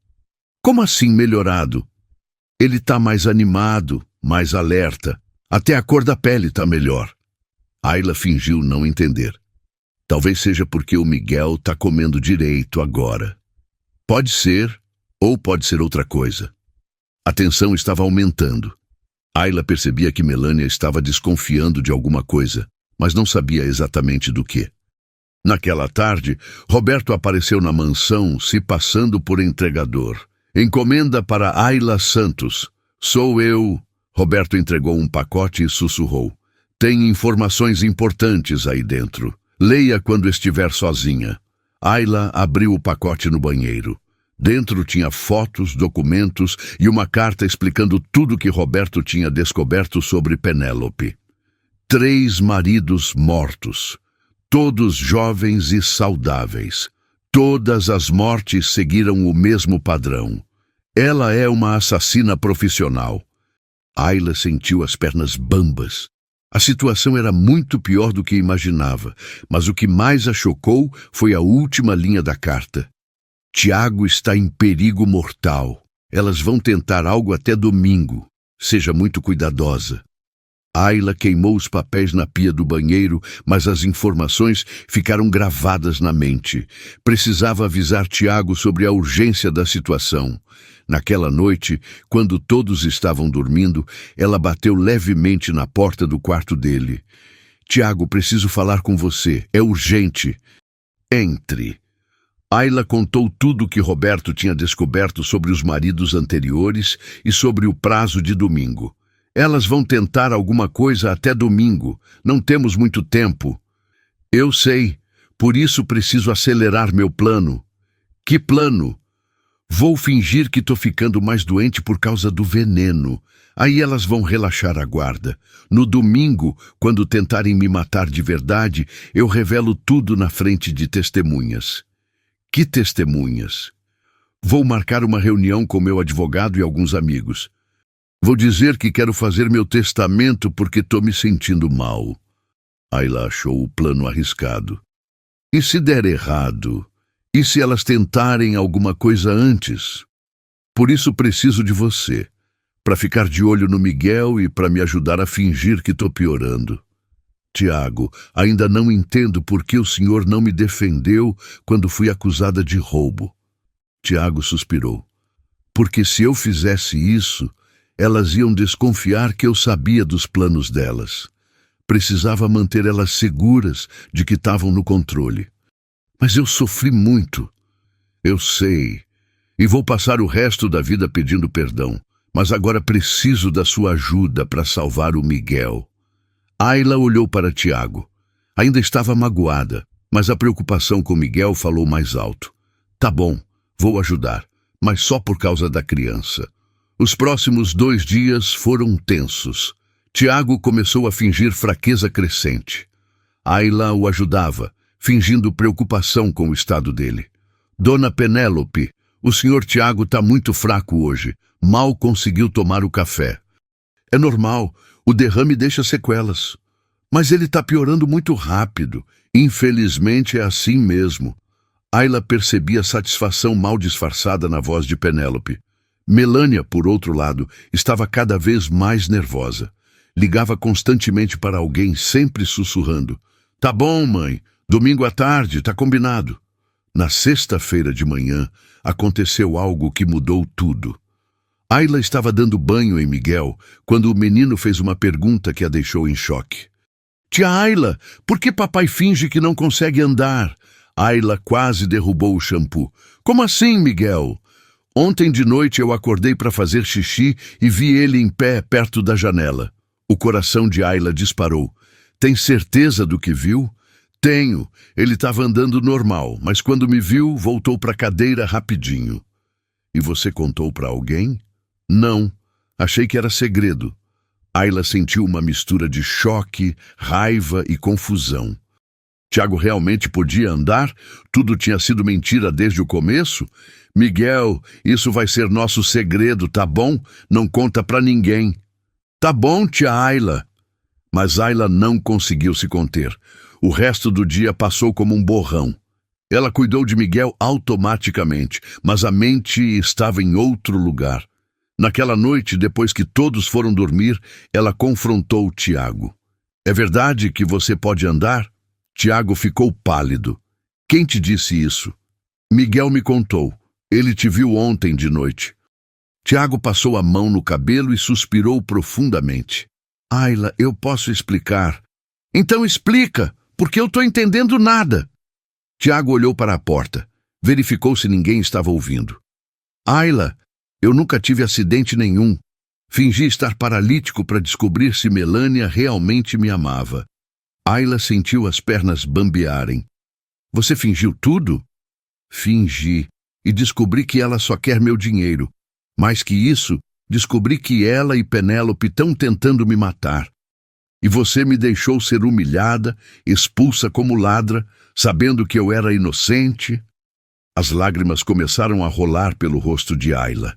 Como assim melhorado? Ele está mais animado, mais alerta. Até a cor da pele está melhor. Ayla fingiu não entender. Talvez seja porque o Miguel está comendo direito agora. Pode ser, ou pode ser outra coisa. A tensão estava aumentando. Ayla percebia que Melânia estava desconfiando de alguma coisa, mas não sabia exatamente do que. Naquela tarde, Roberto apareceu na mansão se passando por entregador. Encomenda para Ayla Santos. Sou eu. Roberto entregou um pacote e sussurrou. Tem informações importantes aí dentro. Leia quando estiver sozinha. Ayla abriu o pacote no banheiro. Dentro tinha fotos, documentos e uma carta explicando tudo que Roberto tinha descoberto sobre Penélope. 3 maridos mortos. Todos jovens e saudáveis. Todas as mortes seguiram o mesmo padrão. Ela é uma assassina profissional. Ayla sentiu as pernas bambas. A situação era muito pior do que imaginava, mas o que mais a chocou foi a última linha da carta. Tiago está em perigo mortal. Elas vão tentar algo até domingo. Seja muito cuidadosa. Ayla queimou os papéis na pia do banheiro, mas as informações ficaram gravadas na mente. Precisava avisar Tiago sobre a urgência da situação. Naquela noite, quando todos estavam dormindo, ela bateu levemente na porta do quarto dele. Tiago, preciso falar com você. É urgente. Entre. Ayla contou tudo o que Roberto tinha descoberto sobre os maridos anteriores e sobre o prazo de domingo. Elas vão tentar alguma coisa até domingo. Não temos muito tempo. Eu sei. Por isso preciso acelerar meu plano. Que plano? Vou fingir que tô ficando mais doente por causa do veneno. Aí elas vão relaxar a guarda. No domingo, quando tentarem me matar de verdade, eu revelo tudo na frente de testemunhas. Que testemunhas? Vou marcar uma reunião com meu advogado e alguns amigos. Vou dizer que quero fazer meu testamento porque tô me sentindo mal. Ayla achou o plano arriscado. E se der errado? E se elas tentarem alguma coisa antes? Por isso preciso de você, para ficar de olho no Miguel e para me ajudar a fingir que tô piorando. Tiago, ainda não entendo por que o senhor não me defendeu quando fui acusada de roubo. Tiago suspirou. Porque se eu fizesse isso, elas iam desconfiar que eu sabia dos planos delas. Precisava manter elas seguras de que estavam no controle. Mas eu sofri muito. Eu sei. E vou passar o resto da vida pedindo perdão. Mas agora preciso da sua ajuda para salvar o Miguel. Ayla olhou para Tiago. Ainda estava magoada, mas a preocupação com Miguel falou mais alto. Tá bom, vou ajudar, mas só por causa da criança. Os próximos 2 dias foram tensos. Tiago começou a fingir fraqueza crescente. Ayla o ajudava, fingindo preocupação com o estado dele. Dona Penélope, o senhor Tiago está muito fraco hoje. Mal conseguiu tomar o café. É normal, o derrame deixa sequelas. Mas ele está piorando muito rápido. Infelizmente é assim mesmo. Ayla percebia satisfação mal disfarçada na voz de Penélope. Melânia, por outro lado, estava cada vez mais nervosa. Ligava constantemente para alguém, sempre sussurrando. Tá bom, mãe. Domingo à tarde, tá combinado. Na sexta-feira de manhã, aconteceu algo que mudou tudo. Ayla estava dando banho em Miguel quando o menino fez uma pergunta que a deixou em choque. Tia Ayla, por que papai finge que não consegue andar? Ayla quase derrubou o shampoo. Como assim, Miguel? Ontem de noite eu acordei para fazer xixi e vi ele em pé perto da janela. O coração de Ayla disparou. Tem certeza do que viu? Tenho. Ele estava andando normal, mas quando me viu, voltou para a cadeira rapidinho. E você contou para alguém? Não. Achei que era segredo. Ayla sentiu uma mistura de choque, raiva e confusão. Tiago realmente podia andar? Tudo tinha sido mentira desde o começo? Miguel, isso vai ser nosso segredo, tá bom? Não conta pra ninguém. Tá bom, tia Ayla. Mas Ayla não conseguiu se conter. O resto do dia passou como um borrão. Ela cuidou de Miguel automaticamente, mas a mente estava em outro lugar. Naquela noite, depois que todos foram dormir, ela confrontou Tiago. É verdade que você pode andar? Tiago ficou pálido. Quem te disse isso? Miguel me contou. Ele te viu ontem de noite. Tiago passou a mão no cabelo e suspirou profundamente. Ayla, eu posso explicar. Então explica, porque eu estou entendendo nada. Tiago olhou para a porta. Verificou se ninguém estava ouvindo. Ayla, eu nunca tive acidente nenhum. Fingi estar paralítico para descobrir se Melânia realmente me amava. Ayla sentiu as pernas bambearem. Você fingiu tudo? Fingi. E descobri que ela só quer meu dinheiro. Mais que isso, descobri que ela e Penélope estão tentando me matar. E você me deixou ser humilhada, expulsa como ladra, sabendo que eu era inocente. As lágrimas começaram a rolar pelo rosto de Ayla.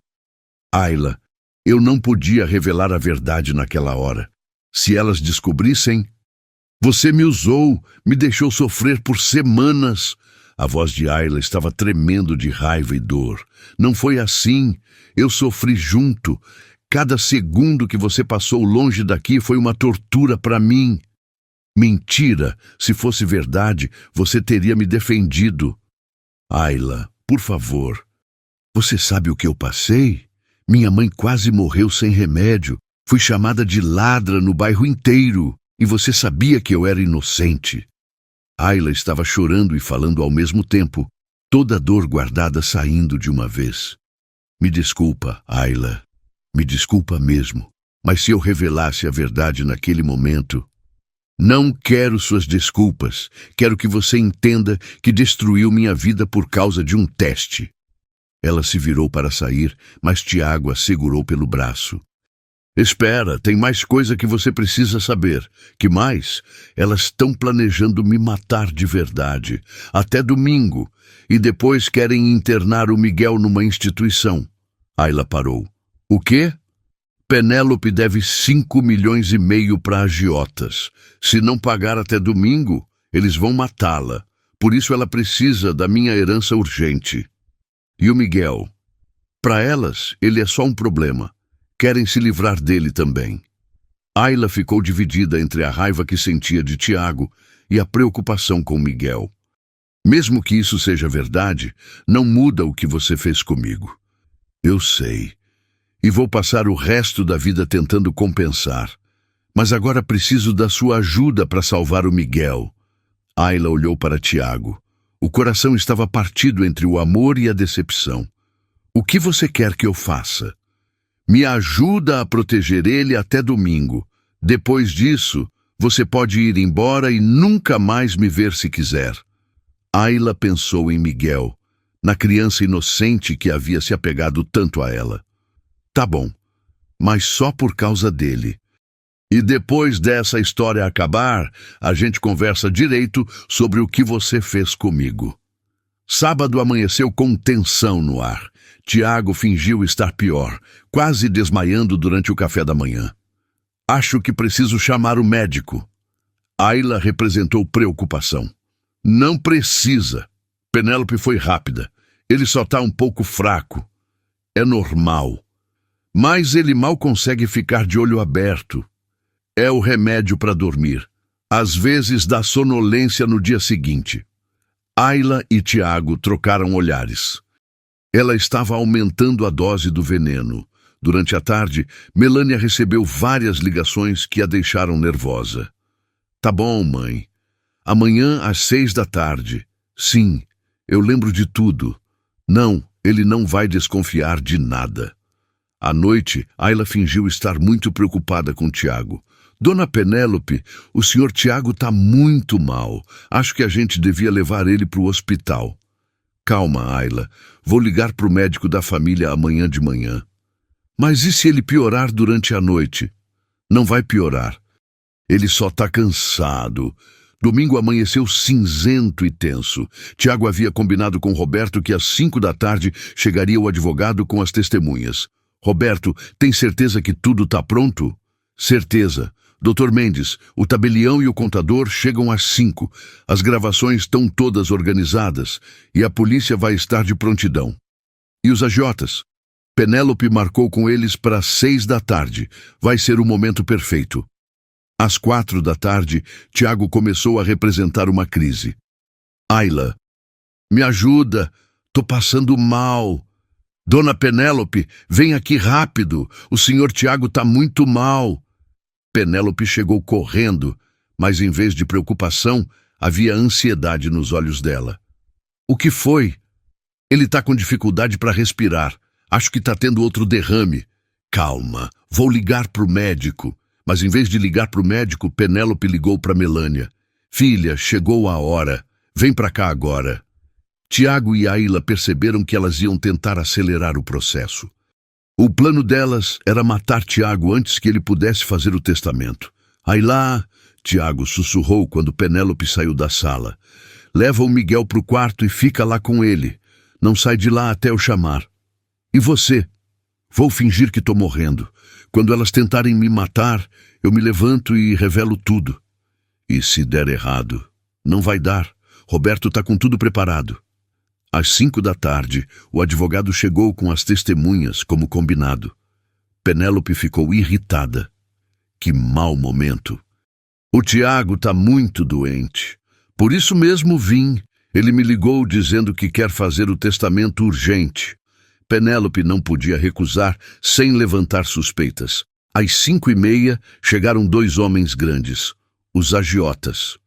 Ayla, eu não podia revelar a verdade naquela hora. Se elas descobrissem... Você me usou, me deixou sofrer por semanas. A voz de Ayla estava tremendo de raiva e dor. Não foi assim. Eu sofri junto. Cada segundo que você passou longe daqui foi uma tortura para mim. Mentira! Se fosse verdade, você teria me defendido. Ayla, por favor. Você sabe o que eu passei? Minha mãe quase morreu sem remédio. Fui chamada de ladra no bairro inteiro. E você sabia que eu era inocente. Ayla estava chorando e falando ao mesmo tempo, toda a dor guardada saindo de uma vez. Me desculpa, Ayla. Me desculpa mesmo. Mas se eu revelasse a verdade naquele momento... Não quero suas desculpas. Quero que você entenda que destruiu minha vida por causa de um teste. Ela se virou para sair, mas Tiago a segurou pelo braço. Espera, tem mais coisa que você precisa saber. Que mais? Elas estão planejando me matar de verdade. Até domingo. E depois querem internar o Miguel numa instituição. Ayla parou. O quê? Penélope deve 5,5 milhões para agiotas. Se não pagar até domingo, eles vão matá-la. Por isso ela precisa da minha herança urgente. E o Miguel? Para elas, ele é só um problema. Querem se livrar dele também. Ayla ficou dividida entre a raiva que sentia de Tiago e a preocupação com Miguel. Mesmo que isso seja verdade, não muda o que você fez comigo. Eu sei. E vou passar o resto da vida tentando compensar. Mas agora preciso da sua ajuda para salvar o Miguel. Ayla olhou para Tiago. O coração estava partido entre o amor e a decepção. O que você quer que eu faça? Me ajuda a proteger ele até domingo. Depois disso, você pode ir embora e nunca mais me ver se quiser. Ayla pensou em Miguel, na criança inocente que havia se apegado tanto a ela. Tá bom, mas só por causa dele. E depois dessa história acabar, a gente conversa direito sobre o que você fez comigo. Sábado amanheceu com tensão no ar. Tiago fingiu estar pior, quase desmaiando durante o café da manhã. Acho que preciso chamar o médico. Ayla representou preocupação. Não precisa. Penélope foi rápida. Ele só está um pouco fraco. É normal. Mas ele mal consegue ficar de olho aberto. É o remédio para dormir. Às vezes dá sonolência no dia seguinte. Ayla e Tiago trocaram olhares. Ela estava aumentando a dose do veneno. Durante a tarde, Melânia recebeu várias ligações que a deixaram nervosa. Tá bom, mãe. Amanhã às 6 da tarde. Sim, eu lembro de tudo. Não, ele não vai desconfiar de nada. À noite, Ayla fingiu estar muito preocupada com Tiago. Dona Penélope, o senhor Tiago está muito mal. Acho que a gente devia levar ele para o hospital. Calma, Ayla. Vou ligar para o médico da família amanhã de manhã. Mas e se ele piorar durante a noite? Não vai piorar. Ele só está cansado. Domingo amanheceu cinzento e tenso. Tiago havia combinado com Roberto que às 5 da tarde chegaria o advogado com as testemunhas. Roberto, tem certeza que tudo está pronto? Certeza. Dr. Mendes, o tabelião e o contador chegam às 5. As gravações estão todas organizadas e a polícia vai estar de prontidão. E os agiotas? Penélope marcou com eles para 6 da tarde. Vai ser o momento perfeito. Às 4 da tarde, Tiago começou a representar uma crise. Ayla, me ajuda. Tô passando mal. Dona Penélope, vem aqui rápido. O senhor Tiago está muito mal. Penélope chegou correndo, mas em vez de preocupação, havia ansiedade nos olhos dela. O que foi? Ele está com dificuldade para respirar. Acho que está tendo outro derrame. Calma, vou ligar para o médico. Mas em vez de ligar para o médico, Penélope ligou para Melânia. Filha, chegou a hora. Vem para cá agora. Tiago e Ayla perceberam que elas iam tentar acelerar o processo. O plano delas era matar Tiago antes que ele pudesse fazer o testamento. Ayla, Tiago sussurrou quando Penélope saiu da sala. Leva o Miguel para o quarto e fica lá com ele. Não sai de lá até eu chamar. E você? Vou fingir que estou morrendo. Quando elas tentarem me matar, eu me levanto e revelo tudo. E se der errado? Não vai dar. Roberto está com tudo preparado. Às 5 da tarde, o advogado chegou com as testemunhas, como combinado. Penélope ficou irritada. Que mau momento. O Tiago está muito doente. Por isso mesmo vim. Ele me ligou dizendo que quer fazer o testamento urgente. Penélope não podia recusar sem levantar suspeitas. Às 5h30, chegaram 2 homens grandes, os agiotas.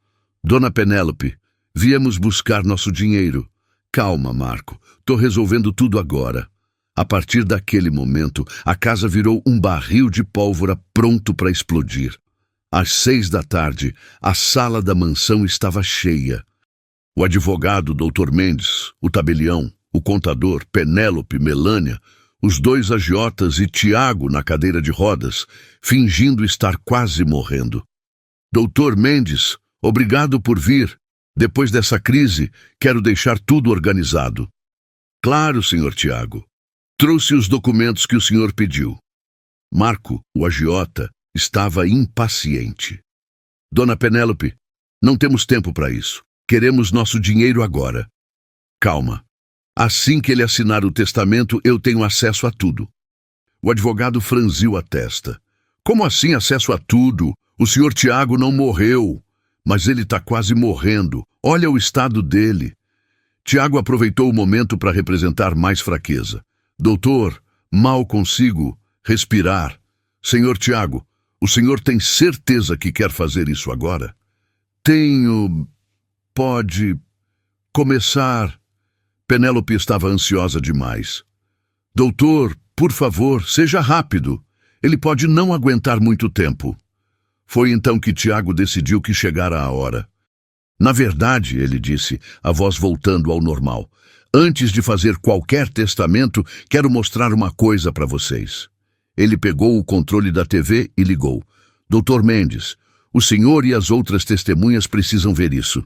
Dona Penélope, viemos buscar nosso dinheiro. Calma, Marco, tô resolvendo tudo agora. A partir daquele momento, a casa virou um barril de pólvora pronto para explodir. Às 6 da tarde, a sala da mansão estava cheia. O advogado, Dr. Mendes, o tabelião, o contador, Penélope, Melânia, os 2 agiotas e Tiago na cadeira de rodas, fingindo estar quase morrendo. Dr. Mendes, obrigado por vir. Depois dessa crise, quero deixar tudo organizado. Claro, Sr. Tiago. Trouxe os documentos que o senhor pediu. Marco, o agiota, estava impaciente. Dona Penélope, não temos tempo para isso. Queremos nosso dinheiro agora. Calma. Assim que ele assinar o testamento, eu tenho acesso a tudo. O advogado franziu a testa. Como assim acesso a tudo? O senhor Tiago não morreu, mas ele está quase morrendo. Olha o estado dele. Tiago aproveitou o momento para representar mais fraqueza. Doutor, mal consigo respirar. Senhor Tiago, o senhor tem certeza que quer fazer isso agora? Tenho... Pode... começar... Penélope estava ansiosa demais. Doutor, por favor, seja rápido. Ele pode não aguentar muito tempo. Foi então que Tiago decidiu que chegara a hora. Na verdade, ele disse, a voz voltando ao normal, antes de fazer qualquer testamento, quero mostrar uma coisa para vocês. Ele pegou o controle da TV e ligou. Dr. Mendes, o senhor e as outras testemunhas precisam ver isso.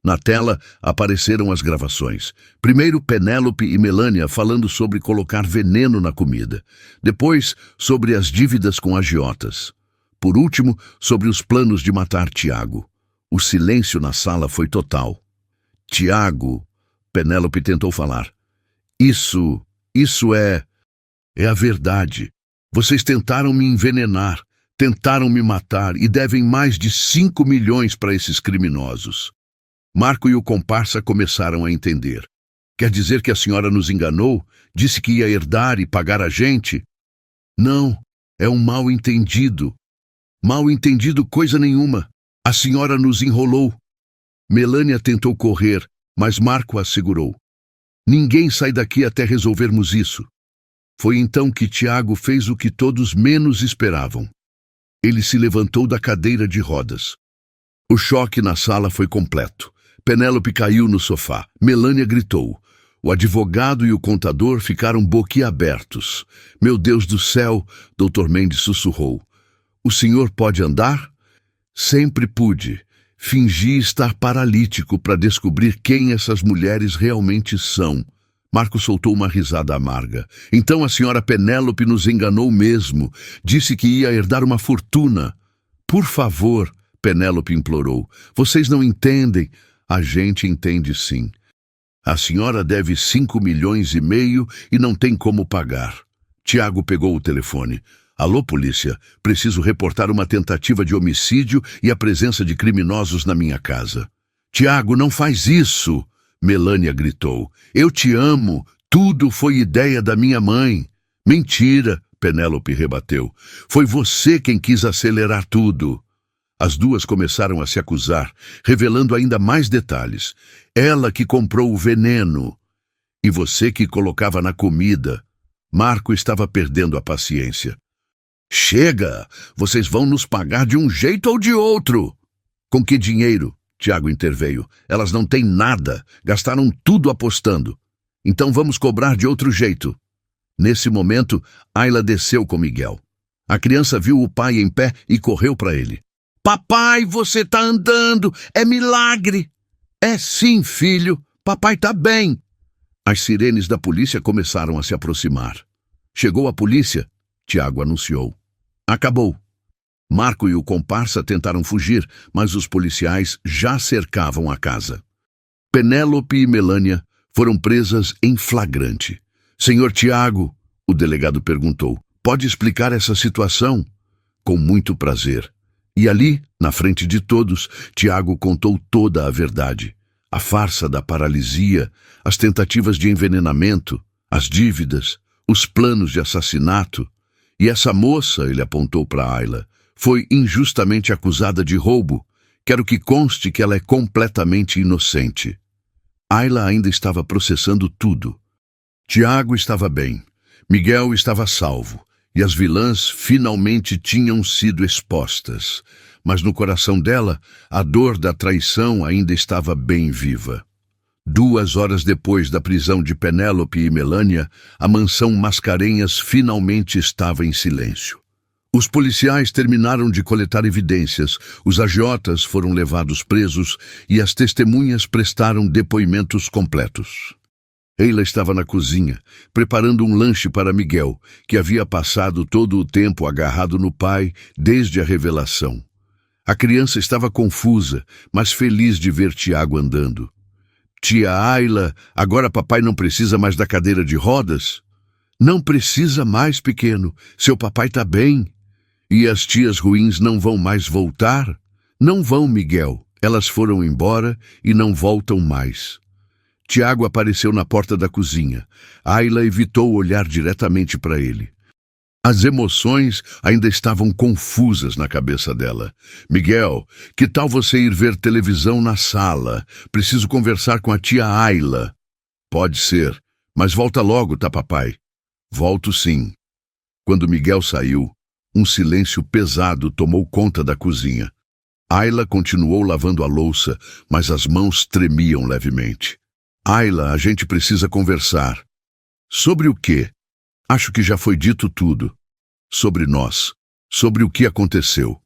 Na tela apareceram as gravações. Primeiro Penélope e Melânia falando sobre colocar veneno na comida. Depois, sobre as dívidas com agiotas. Por último, sobre os planos de matar Tiago. O silêncio na sala foi total. Tiago, Penélope tentou falar. Isso é a verdade. Vocês tentaram me envenenar, tentaram me matar e devem mais de 5 milhões para esses criminosos. Marco e o comparsa começaram a entender. Quer dizer que a senhora nos enganou? Disse que ia herdar e pagar a gente? Não, é um mal-entendido. Mal-entendido coisa nenhuma. A senhora nos enrolou. Melânia tentou correr, mas Marco a segurou. Ninguém sai daqui até resolvermos isso. Foi então que Tiago fez o que todos menos esperavam. Ele se levantou da cadeira de rodas. O choque na sala foi completo. Penélope caiu no sofá. Melânia gritou. O advogado e o contador ficaram boquiabertos. Meu Deus do céu, Dr. Mendes sussurrou. O senhor pode andar? Sempre pude. Fingi estar paralítico para descobrir quem essas mulheres realmente são. Marco soltou uma risada amarga. Então a senhora Penélope nos enganou mesmo. Disse que ia herdar uma fortuna. Por favor, Penélope implorou. Vocês não entendem. A gente entende sim. A senhora deve 5,5 milhões e não tem como pagar. Tiago pegou o telefone. Alô, polícia, preciso reportar uma tentativa de homicídio e a presença de criminosos na minha casa. Tiago, não faz isso! Melânia gritou. Eu te amo, tudo foi ideia da minha mãe. Mentira, Penélope rebateu. Foi você quem quis acelerar tudo. As duas começaram a se acusar, revelando ainda mais detalhes. Ela que comprou o veneno. E você que colocava na comida. Marco estava perdendo a paciência. Chega! Vocês vão nos pagar de um jeito ou de outro. Com que dinheiro? Tiago interveio. Elas não têm nada. Gastaram tudo apostando. Então vamos cobrar de outro jeito. Nesse momento, Ayla desceu com Miguel. A criança viu o pai em pé e correu para ele. Papai, você tá andando! É milagre! É sim, filho. Papai tá bem. As sirenes da polícia começaram a se aproximar. Chegou a polícia, Tiago anunciou. Acabou. Marco e o comparsa tentaram fugir, mas os policiais já cercavam a casa. Penélope e Melânia foram presas em flagrante. Senhor Tiago, o delegado perguntou, pode explicar essa situação? Com muito prazer. E ali, na frente de todos, Tiago contou toda a verdade. A farsa da paralisia, as tentativas de envenenamento, as dívidas, os planos de assassinato. E essa moça, ele apontou para Ayla, foi injustamente acusada de roubo. Quero que conste que ela é completamente inocente. Ayla ainda estava processando tudo. Tiago estava bem, Miguel estava salvo, e as vilãs finalmente tinham sido expostas. Mas no coração dela, a dor da traição ainda estava bem viva. 2 horas depois da prisão de Penélope e Melânia, a mansão Mascarenhas finalmente estava em silêncio. Os policiais terminaram de coletar evidências, os agiotas foram levados presos e as testemunhas prestaram depoimentos completos. Ayla estava na cozinha, preparando um lanche para Miguel, que havia passado todo o tempo agarrado no pai desde a revelação. A criança estava confusa, mas feliz de ver Tiago andando. Tia Ayla, agora papai não precisa mais da cadeira de rodas? Não precisa mais, pequeno. Seu papai está bem. E as tias ruins não vão mais voltar? Não vão, Miguel. Elas foram embora e não voltam mais. Tiago apareceu na porta da cozinha. Ayla evitou olhar diretamente para ele. As emoções ainda estavam confusas na cabeça dela. Miguel, que tal você ir ver televisão na sala? Preciso conversar com a tia Ayla. Pode ser, mas volta logo, tá, papai? Volto sim. Quando Miguel saiu, um silêncio pesado tomou conta da cozinha. Ayla continuou lavando a louça, mas as mãos tremiam levemente. Ayla, a gente precisa conversar. Sobre o quê? Acho que já foi dito tudo. Sobre nós. Sobre o que aconteceu.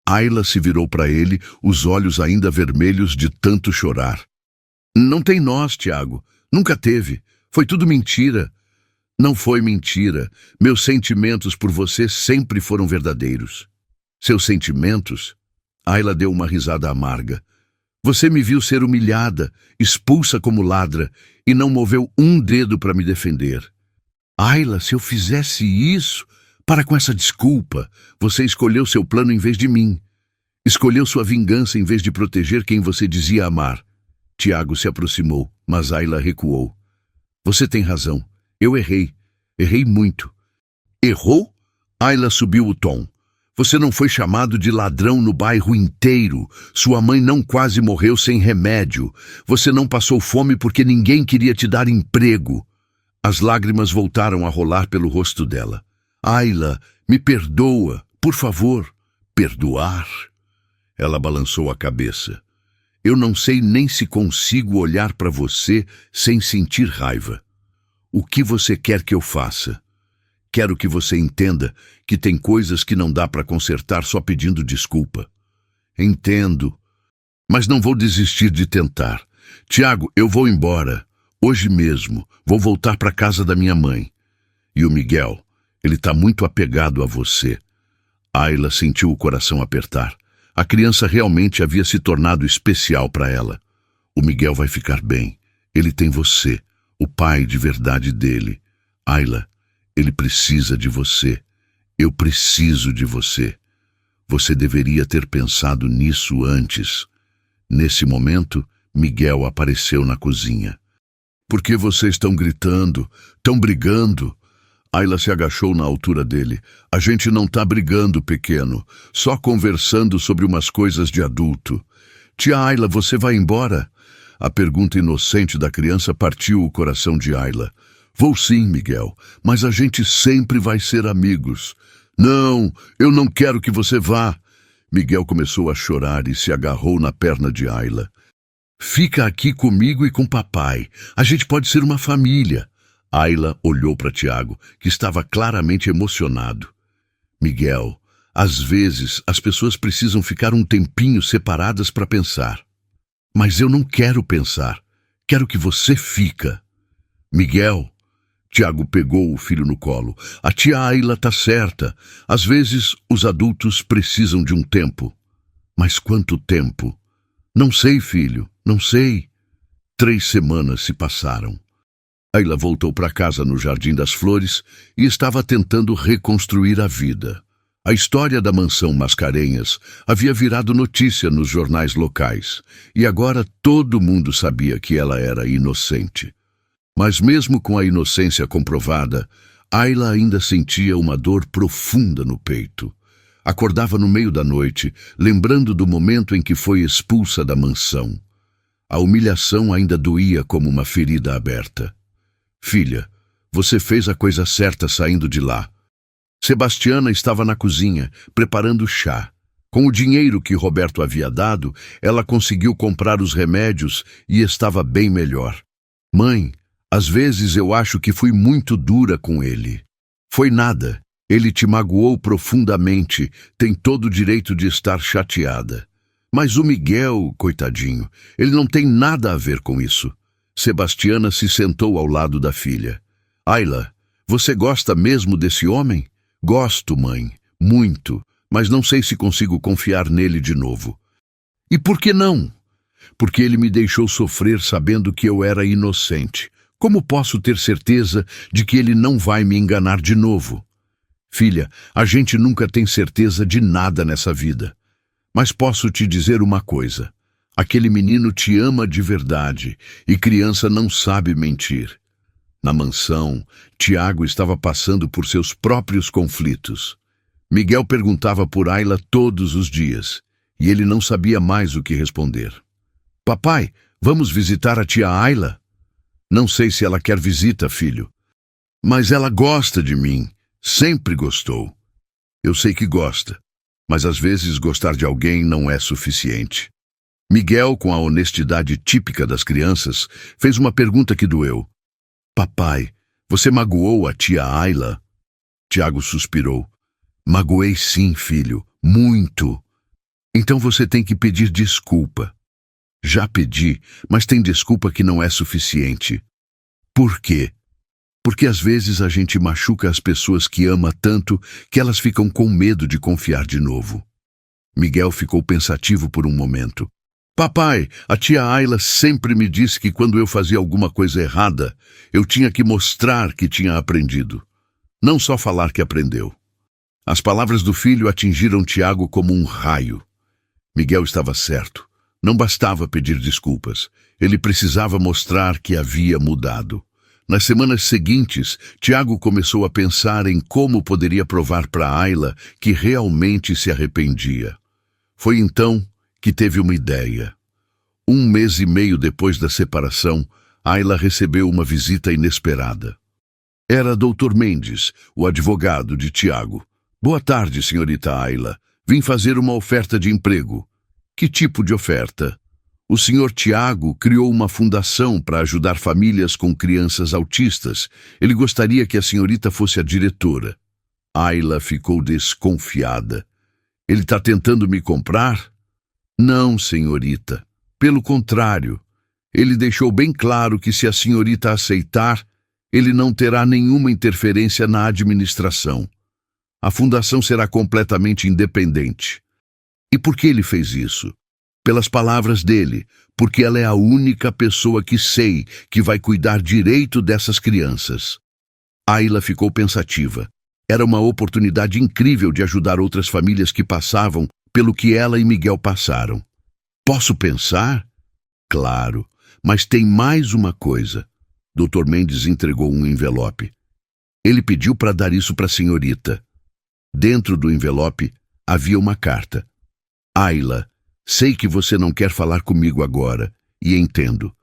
Ayla se virou para ele, os olhos ainda vermelhos de tanto chorar. Não tem nós, Tiago. Nunca teve. Foi tudo mentira. Não foi mentira. Meus sentimentos por você sempre foram verdadeiros. Seus sentimentos? Ayla deu uma risada amarga. Você me viu ser humilhada, expulsa como ladra, e não moveu um dedo para me defender. Ayla, se eu fizesse isso, para com essa desculpa. Você escolheu seu plano em vez de mim. Escolheu sua vingança em vez de proteger quem você dizia amar. Tiago se aproximou, mas Ayla recuou. Você tem razão. Eu errei. Errei muito. Errou? Ayla subiu o tom. Você não foi chamado de ladrão no bairro inteiro. Sua mãe não quase morreu sem remédio. Você não passou fome porque ninguém queria te dar emprego. As lágrimas voltaram a rolar pelo rosto dela. Ayla, me perdoa, por favor. Perdoar? Ela balançou a cabeça. Eu não sei nem se consigo olhar para você sem sentir raiva. O que você quer que eu faça? Quero que você entenda que tem coisas que não dá para consertar só pedindo desculpa. Entendo, mas não vou desistir de tentar. Tiago, eu vou embora. Hoje mesmo, vou voltar para casa da minha mãe. E o Miguel, ele está muito apegado a você. Ayla sentiu o coração apertar. A criança realmente havia se tornado especial para ela. O Miguel vai ficar bem. Ele tem você, o pai de verdade dele. Ayla, ele precisa de você. Eu preciso de você. Você deveria ter pensado nisso antes. Nesse momento, Miguel apareceu na cozinha. Por que vocês estão gritando? Estão brigando? Ayla se agachou na altura dele. A gente não está brigando, pequeno. Só conversando sobre umas coisas de adulto. Tia Ayla, você vai embora? A pergunta inocente da criança partiu o coração de Ayla. Vou sim, Miguel, mas a gente sempre vai ser amigos. Não, eu não quero que você vá. Miguel começou a chorar e se agarrou na perna de Ayla. Fica aqui comigo e com papai. A gente pode ser uma família. Ayla olhou para Tiago, que estava claramente emocionado. Miguel, às vezes as pessoas precisam ficar um tempinho separadas para pensar. Mas eu não quero pensar. Quero que você fica. Miguel... Tiago pegou o filho no colo. A tia Ayla está certa. Às vezes, os adultos precisam de um tempo. Mas quanto tempo? Não sei, filho, não sei. 3 semanas se passaram. Ayla voltou para casa no Jardim das Flores e estava tentando reconstruir a vida. A história da mansão Mascarenhas havia virado notícia nos jornais locais, e agora todo mundo sabia que ela era inocente. Mas mesmo com a inocência comprovada, Ayla ainda sentia uma dor profunda no peito. Acordava no meio da noite, lembrando do momento em que foi expulsa da mansão. A humilhação ainda doía como uma ferida aberta. Filha, você fez a coisa certa saindo de lá. Sebastiana estava na cozinha, preparando chá. Com o dinheiro que Roberto havia dado, ela conseguiu comprar os remédios e estava bem melhor. Mãe, às vezes eu acho que fui muito dura com ele. Foi nada. Ele te magoou profundamente, tem todo o direito de estar chateada. Mas o Miguel, coitadinho, ele não tem nada a ver com isso. Sebastiana se sentou ao lado da filha. Ayla, você gosta mesmo desse homem? Gosto, mãe, muito, mas não sei se consigo confiar nele de novo. E por que não? Porque ele me deixou sofrer sabendo que eu era inocente. Como posso ter certeza de que ele não vai me enganar de novo? Filha, a gente nunca tem certeza de nada nessa vida. Mas posso te dizer uma coisa. Aquele menino te ama de verdade, e criança não sabe mentir. Na mansão, Tiago estava passando por seus próprios conflitos. Miguel perguntava por Ayla todos os dias, e ele não sabia mais o que responder. Papai, vamos visitar a tia Ayla? Não sei se ela quer visita, filho. Mas ela gosta de mim, sempre gostou. Eu sei que gosta, mas às vezes gostar de alguém não é suficiente. Miguel, com a honestidade típica das crianças, fez uma pergunta que doeu. Papai, você magoou a tia Ayla? Tiago suspirou. Magoei sim, filho, muito. Então você tem que pedir desculpa. Já pedi, mas tem desculpa que não é suficiente. Por quê? Porque às vezes a gente machuca as pessoas que ama tanto que elas ficam com medo de confiar de novo. Miguel ficou pensativo por um momento. Papai, a tia Ayla sempre me disse que quando eu fazia alguma coisa errada, eu tinha que mostrar que tinha aprendido. Não só falar que aprendeu. As palavras do filho atingiram Tiago como um raio. Miguel estava certo. Não bastava pedir desculpas. Ele precisava mostrar que havia mudado. Nas semanas seguintes, Tiago começou a pensar em como poderia provar para Ayla que realmente se arrependia. Foi então que teve uma ideia. 1 mês e meio depois da separação, Ayla recebeu uma visita inesperada. Era Dr. Mendes, o advogado de Tiago. Boa tarde, senhorita Ayla. Vim fazer uma oferta de emprego. Que tipo de oferta? O senhor Tiago criou uma fundação para ajudar famílias com crianças autistas. Ele gostaria que a senhorita fosse a diretora. Ayla ficou desconfiada. Ele está tentando me comprar? Não, senhorita. Pelo contrário, ele deixou bem claro que se a senhorita aceitar, ele não terá nenhuma interferência na administração. A fundação será completamente independente. E por que ele fez isso? Pelas palavras dele, porque ela é a única pessoa que sei que vai cuidar direito dessas crianças. Ayla ficou pensativa. Era uma oportunidade incrível de ajudar outras famílias que passavam pelo que ela e Miguel passaram. Posso pensar? Claro, mas tem mais uma coisa. Dr. Mendes entregou um envelope. Ele pediu para dar isso para a senhorita. Dentro do envelope havia uma carta. Ayla, sei que você não quer falar comigo agora, e entendo.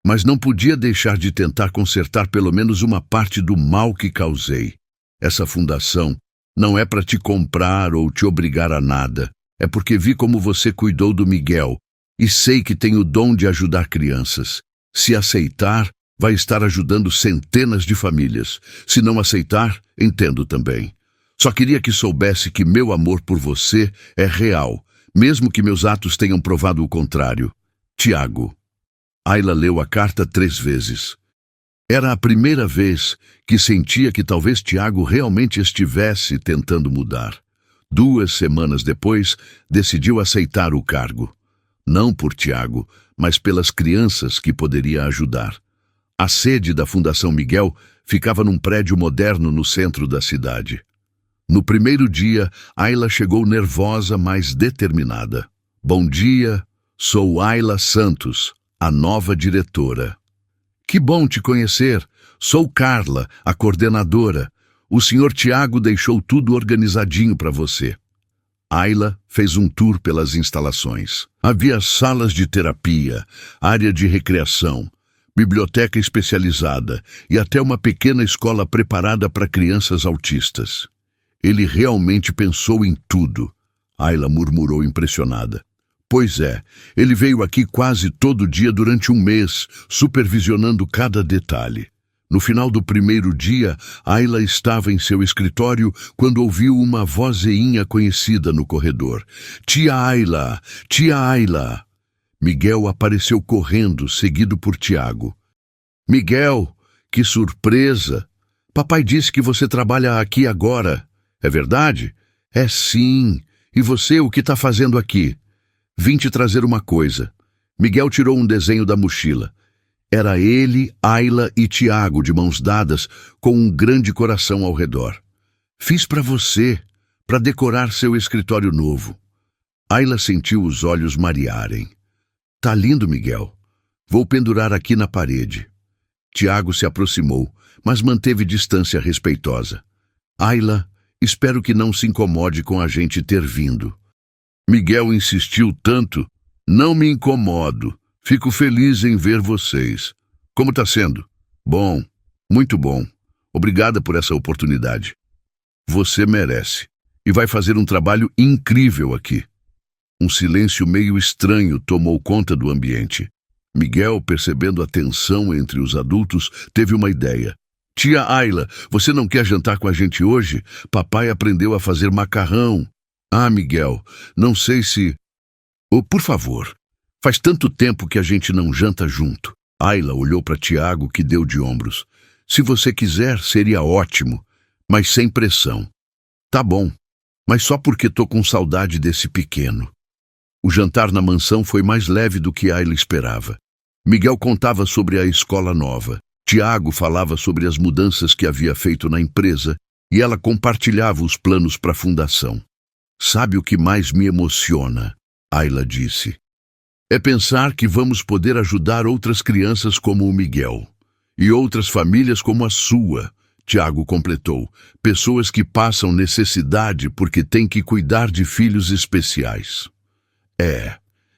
Mas não podia deixar de tentar consertar pelo menos uma parte do mal que causei. Essa fundação não é para te comprar ou te obrigar a nada. É porque vi como você cuidou do Miguel e sei que tem o dom de ajudar crianças. Se aceitar, vai estar ajudando centenas de famílias. Se não aceitar, entendo também. Só queria que soubesse que meu amor por você é real, mesmo que meus atos tenham provado o contrário. Tiago. Ayla leu a carta 3 vezes. Era a primeira vez que sentia que talvez Tiago realmente estivesse tentando mudar. 2 semanas depois, decidiu aceitar o cargo. Não por Tiago, mas pelas crianças que poderia ajudar. A sede da Fundação Miguel ficava num prédio moderno no centro da cidade. No primeiro dia, Ayla chegou nervosa, mas determinada. Bom dia, sou Ayla Santos, a nova diretora. Que bom te conhecer. Sou Carla, a coordenadora. O Sr. Tiago deixou tudo organizadinho para você. Ayla fez um tour pelas instalações. Havia salas de terapia, área de recreação, biblioteca especializada e até uma pequena escola preparada para crianças autistas. Ele realmente pensou em tudo, Ayla murmurou impressionada. Pois é, ele veio aqui quase todo dia durante um mês, supervisionando cada detalhe. No final do primeiro dia, Ayla estava em seu escritório quando ouviu uma vozeinha conhecida no corredor. Tia Ayla! Tia Ayla! Miguel apareceu correndo, seguido por Tiago. Miguel, que surpresa! Papai disse que você trabalha aqui agora. É verdade? É sim. E você, o que está fazendo aqui? Vim te trazer uma coisa. Miguel tirou um desenho da mochila. Era ele, Ayla e Tiago de mãos dadas, com um grande coração ao redor. Fiz para você, para decorar seu escritório novo. Ayla sentiu os olhos marearem. Tá lindo, Miguel. Vou pendurar aqui na parede. Tiago se aproximou, mas manteve distância respeitosa. Ayla, espero que não se incomode com a gente ter vindo. Miguel insistiu tanto. Não me incomodo. Fico feliz em ver vocês. Como está sendo? Bom, muito bom. Obrigada por essa oportunidade. Você merece. E vai fazer um trabalho incrível aqui. Um silêncio meio estranho tomou conta do ambiente. Miguel, percebendo a tensão entre os adultos, teve uma ideia. Tia Ayla, você não quer jantar com a gente hoje? Papai aprendeu a fazer macarrão. Ah, Miguel, não sei se... Oh, por favor. Faz tanto tempo que a gente não janta junto. Ayla olhou para Tiago, que deu de ombros. Se você quiser, seria ótimo, mas sem pressão. Tá bom, mas só porque tô com saudade desse pequeno. O jantar na mansão foi mais leve do que Ayla esperava. Miguel contava sobre a escola nova. Tiago falava sobre as mudanças que havia feito na empresa e ela compartilhava os planos para a fundação. Sabe o que mais me emociona? Ayla disse. É pensar que vamos poder ajudar outras crianças como o Miguel. E outras famílias como a sua, Tiago completou. Pessoas que passam necessidade porque têm que cuidar de filhos especiais.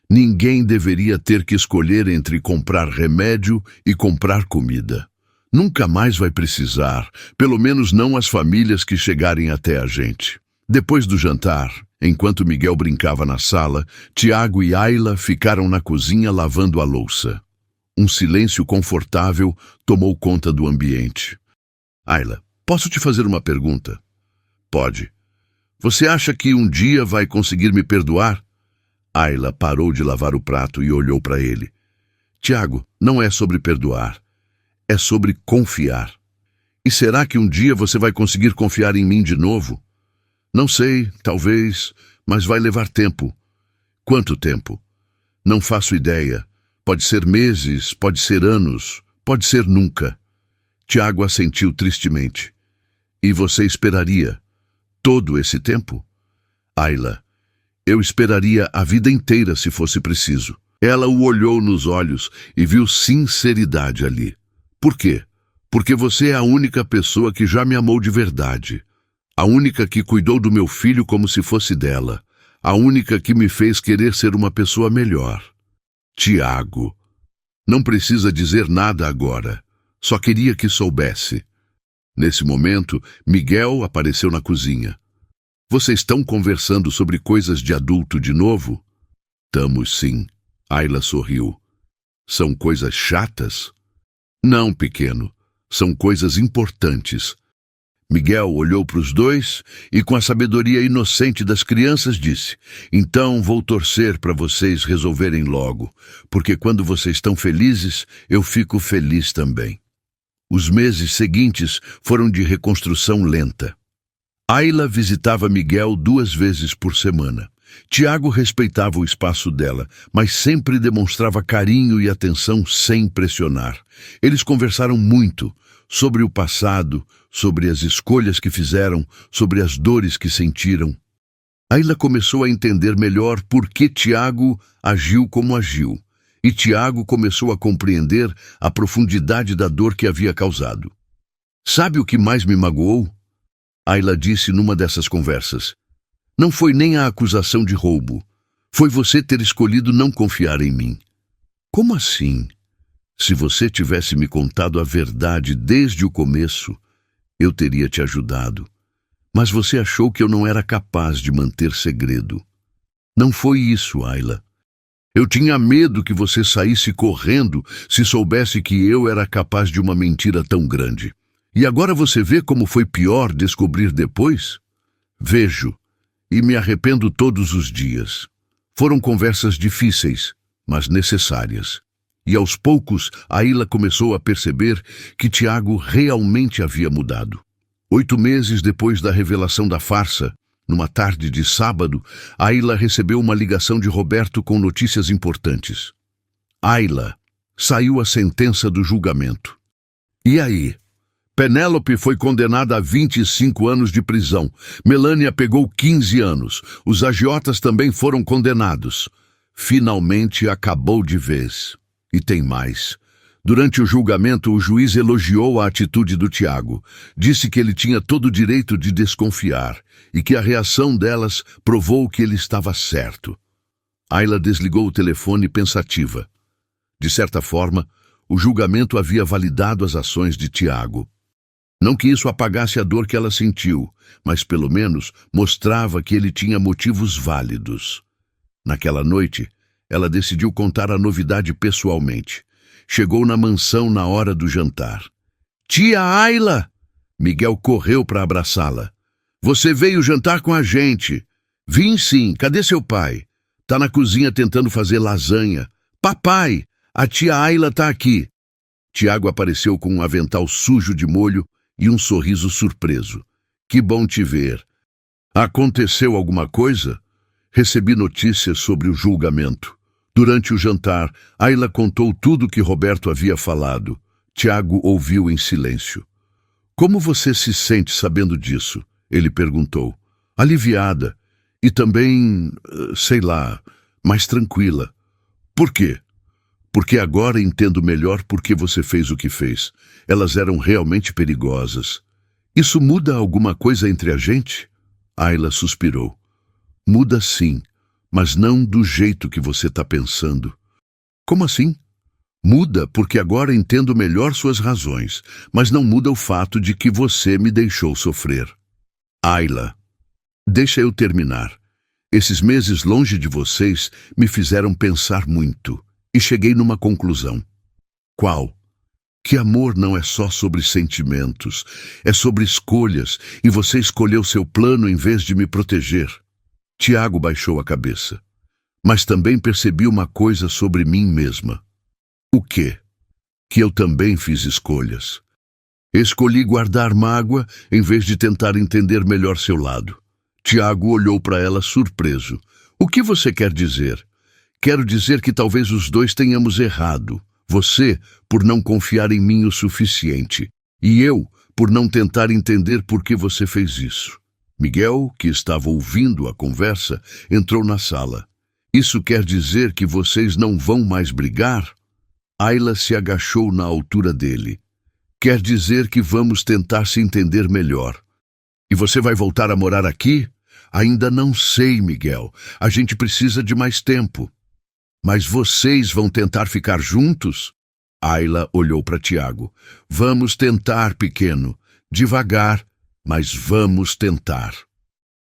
Ninguém deveria ter que escolher entre comprar remédio e comprar comida. Nunca mais vai precisar, pelo menos não as famílias que chegarem até a gente. Depois do jantar, enquanto Miguel brincava na sala, Tiago e Ayla ficaram na cozinha lavando a louça. Um silêncio confortável tomou conta do ambiente. Ayla, posso te fazer uma pergunta? Pode. Você acha que um dia vai conseguir me perdoar? Ayla parou de lavar o prato e olhou para ele. Tiago, não é sobre perdoar. É sobre confiar. E será que um dia você vai conseguir confiar em mim de novo? Não sei, talvez, mas vai levar tempo. Quanto tempo? Não faço ideia. Pode ser meses, pode ser anos, pode ser nunca. Tiago assentiu tristemente. E você esperaria todo esse tempo? Ayla, eu esperaria a vida inteira se fosse preciso. Ela o olhou nos olhos e viu sinceridade ali. Por quê? Porque você é a única pessoa que já me amou de verdade. A única que cuidou do meu filho como se fosse dela. A única que me fez querer ser uma pessoa melhor. Tiago. Não precisa dizer nada agora. Só queria que soubesse. Nesse momento, Miguel apareceu na cozinha. Vocês estão conversando sobre coisas de adulto de novo? Tamos sim. Ayla sorriu. São coisas chatas? Não, pequeno. São coisas importantes. Miguel olhou para os dois e, com a sabedoria inocente das crianças, disse: então vou torcer para vocês resolverem logo, porque quando vocês estão felizes, eu fico feliz também. Os meses seguintes foram de reconstrução lenta. Ayla visitava Miguel 2 vezes por semana. Tiago respeitava o espaço dela, mas sempre demonstrava carinho e atenção sem pressionar. Eles conversaram muito sobre o passado, sobre as escolhas que fizeram, sobre as dores que sentiram. Ayla começou a entender melhor por que Tiago agiu como agiu, e Tiago começou a compreender a profundidade da dor que havia causado. Sabe o que mais me magoou? Ayla disse numa dessas conversas. Não foi nem a acusação de roubo. Foi você ter escolhido não confiar em mim. Como assim? Se você tivesse me contado a verdade desde o começo, eu teria te ajudado. Mas você achou que eu não era capaz de manter segredo. Não foi isso, Ayla. Eu tinha medo que você saísse correndo se soubesse que eu era capaz de uma mentira tão grande. E agora você vê como foi pior descobrir depois? Vejo, e me arrependo todos os dias. Foram conversas difíceis, mas necessárias. E aos poucos, Ayla começou a perceber que Tiago realmente havia mudado. 8 meses depois da revelação da farsa, numa tarde de sábado, Ayla recebeu uma ligação de Roberto com notícias importantes. Ayla, saiu a sentença do julgamento. E aí? Penélope foi condenada a 25 anos de prisão. Melânia pegou 15 anos. Os agiotas também foram condenados. Finalmente acabou de vez. E tem mais. Durante o julgamento, o juiz elogiou a atitude do Tiago. Disse que ele tinha todo o direito de desconfiar e que a reação delas provou que ele estava certo. Ayla desligou o telefone pensativa. De certa forma, o julgamento havia validado as ações de Tiago. Não que isso apagasse a dor que ela sentiu, mas pelo menos mostrava que ele tinha motivos válidos. Naquela noite, ela decidiu contar a novidade pessoalmente. Chegou na mansão na hora do jantar. Tia Ayla! Miguel correu para abraçá-la. Você veio jantar com a gente. Vim sim, cadê seu pai? Tá na cozinha tentando fazer lasanha. Papai, a tia Ayla tá aqui. Tiago apareceu com um avental sujo de molho e um sorriso surpreso. Que bom te ver. Aconteceu alguma coisa? Recebi notícias sobre o julgamento. Durante o jantar, Ayla contou tudo o que Roberto havia falado. Tiago ouviu em silêncio. Como você se sente sabendo disso? Ele perguntou. Aliviada. E também, sei lá, mais tranquila. Por quê? Porque agora entendo melhor por que você fez o que fez. Elas eram realmente perigosas. Isso muda alguma coisa entre a gente? Ayla suspirou. Muda sim, mas não do jeito que você está pensando. Como assim? Muda porque agora entendo melhor suas razões, mas não muda o fato de que você me deixou sofrer. Ayla, deixa eu terminar. Esses meses longe de vocês me fizeram pensar muito. E cheguei numa conclusão. Qual? Que amor não é só sobre sentimentos, é sobre escolhas, e você escolheu seu plano em vez de me proteger. Tiago baixou a cabeça. Mas também percebi uma coisa sobre mim mesma. O quê? Que eu também fiz escolhas. Escolhi guardar mágoa em vez de tentar entender melhor seu lado. Tiago olhou para ela surpreso. O que você quer dizer? Quero dizer que talvez os dois tenhamos errado. Você, por não confiar em mim o suficiente. E eu, por não tentar entender por que você fez isso. Miguel, que estava ouvindo a conversa, entrou na sala. Isso quer dizer que vocês não vão mais brigar? Ayla se agachou na altura dele. Quer dizer que vamos tentar se entender melhor. E você vai voltar a morar aqui? Ainda não sei, Miguel. A gente precisa de mais tempo. Mas vocês vão tentar ficar juntos? Ayla olhou para Tiago. Vamos tentar, pequeno. Devagar, mas vamos tentar.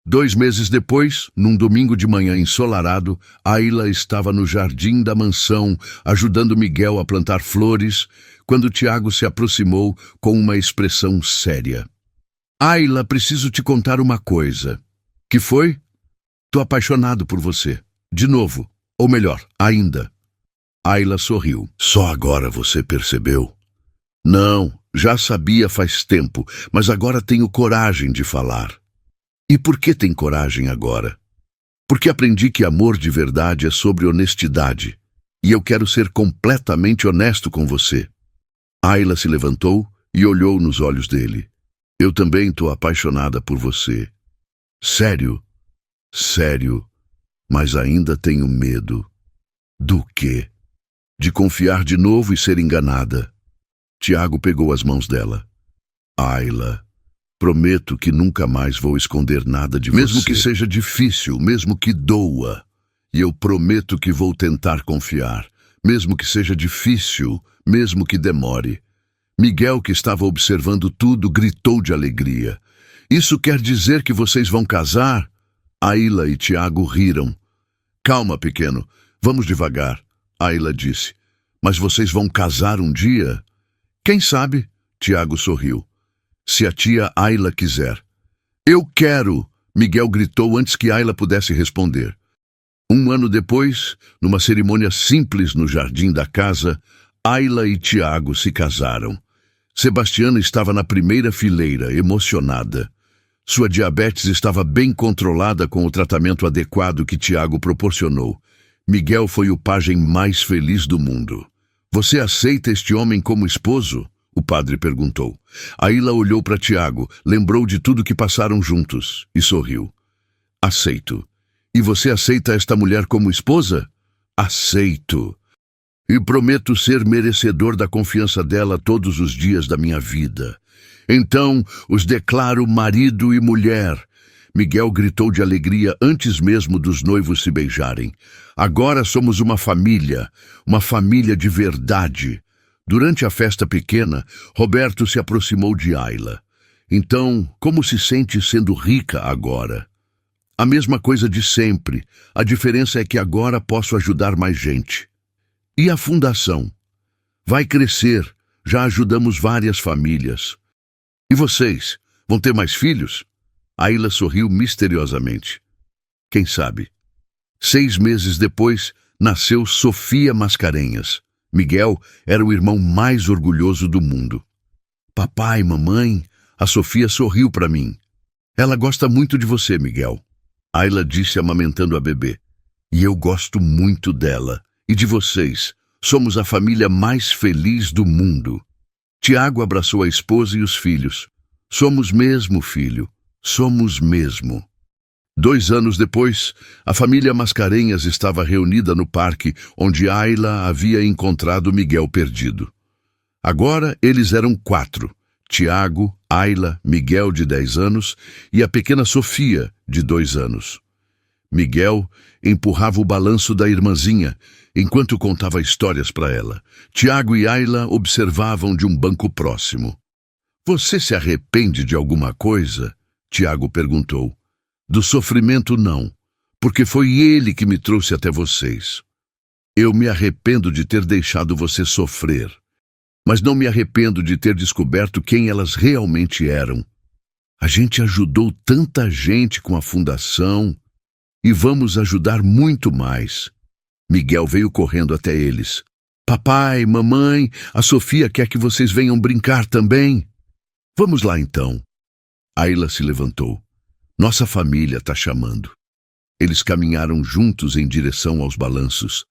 2 meses depois, num domingo de manhã ensolarado, Ayla estava no jardim da mansão, ajudando Miguel a plantar flores, quando Tiago se aproximou com uma expressão séria. Ayla, preciso te contar uma coisa. Que foi? Tô apaixonado por você. De novo. Ou melhor, ainda. Ayla sorriu. Só agora você percebeu? Não, já sabia faz tempo, mas agora tenho coragem de falar. E por que tem coragem agora? Porque aprendi que amor de verdade é sobre honestidade, e eu quero ser completamente honesto com você. Ayla se levantou e olhou nos olhos dele. Eu também estou apaixonada por você. Sério? Sério, mas ainda tenho medo. Do quê? De confiar de novo e ser enganada. Tiago pegou as mãos dela. Ayla, prometo que nunca mais vou esconder nada de você. Mesmo que seja difícil, mesmo que doa. E eu prometo que vou tentar confiar. Mesmo que seja difícil, mesmo que demore. Miguel, que estava observando tudo, gritou de alegria. Isso quer dizer que vocês vão casar? Ayla e Tiago riram. Calma, pequeno, vamos devagar, Ayla disse. Mas vocês vão casar um dia? Quem sabe? Tiago sorriu. Se a tia Ayla quiser. Eu quero! Miguel gritou antes que Ayla pudesse responder. Um ano depois, numa cerimônia simples no jardim da casa, Ayla e Tiago se casaram. Sebastiana estava na primeira fileira, emocionada. Sua diabetes estava bem controlada com o tratamento adequado que Tiago proporcionou. Miguel foi o pajem mais feliz do mundo. Você aceita este homem como esposo? O padre perguntou. Ayla olhou para Tiago, lembrou de tudo que passaram juntos e sorriu. Aceito. E você aceita esta mulher como esposa? Aceito. E prometo ser merecedor da confiança dela todos os dias da minha vida. Então os declaro marido e mulher. Miguel gritou de alegria antes mesmo dos noivos se beijarem. Agora somos uma família de verdade. Durante a festa pequena, Roberto se aproximou de Ayla. Então, como se sente sendo rica agora? A mesma coisa de sempre. A diferença é que agora posso ajudar mais gente. E a fundação? Vai crescer. Já ajudamos várias famílias. E vocês? Vão ter mais filhos? Ayla sorriu misteriosamente. Quem sabe? 6 meses depois, nasceu Sofia Mascarenhas. Miguel era o irmão mais orgulhoso do mundo. Papai, mamãe, a Sofia sorriu para mim. Ela gosta muito de você, Miguel. Ayla disse amamentando a bebê. E eu gosto muito dela. E de vocês. Somos a família mais feliz do mundo. Tiago abraçou a esposa e os filhos. Somos mesmo, filho. Somos mesmo. 2 anos depois, a família Mascarenhas estava reunida no parque onde Ayla havia encontrado Miguel perdido. Agora eles eram 4. Tiago, Ayla, Miguel, de 10 anos, e a pequena Sofia, de 2 anos. Miguel empurrava o balanço da irmãzinha, enquanto contava histórias para ela. Tiago e Ayla observavam de um banco próximo. Você se arrepende de alguma coisa? Tiago perguntou. Do sofrimento, não, porque foi ele que me trouxe até vocês. Eu me arrependo de ter deixado você sofrer, mas não me arrependo de ter descoberto quem elas realmente eram. A gente ajudou tanta gente com a fundação e vamos ajudar muito mais. Miguel veio correndo até eles. Papai, mamãe, a Sofia quer que vocês venham brincar também. Vamos lá então. Ayla se levantou. Nossa família está chamando. Eles caminharam juntos em direção aos balanços.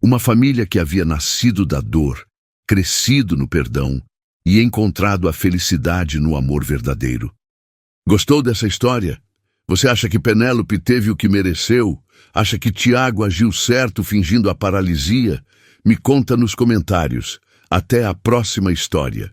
Uma família que havia nascido da dor, crescido no perdão e encontrado a felicidade no amor verdadeiro. Gostou dessa história? Você acha que Penélope teve o que mereceu? Acha que Tiago agiu certo fingindo a paralisia? Me conta nos comentários. Até a próxima história.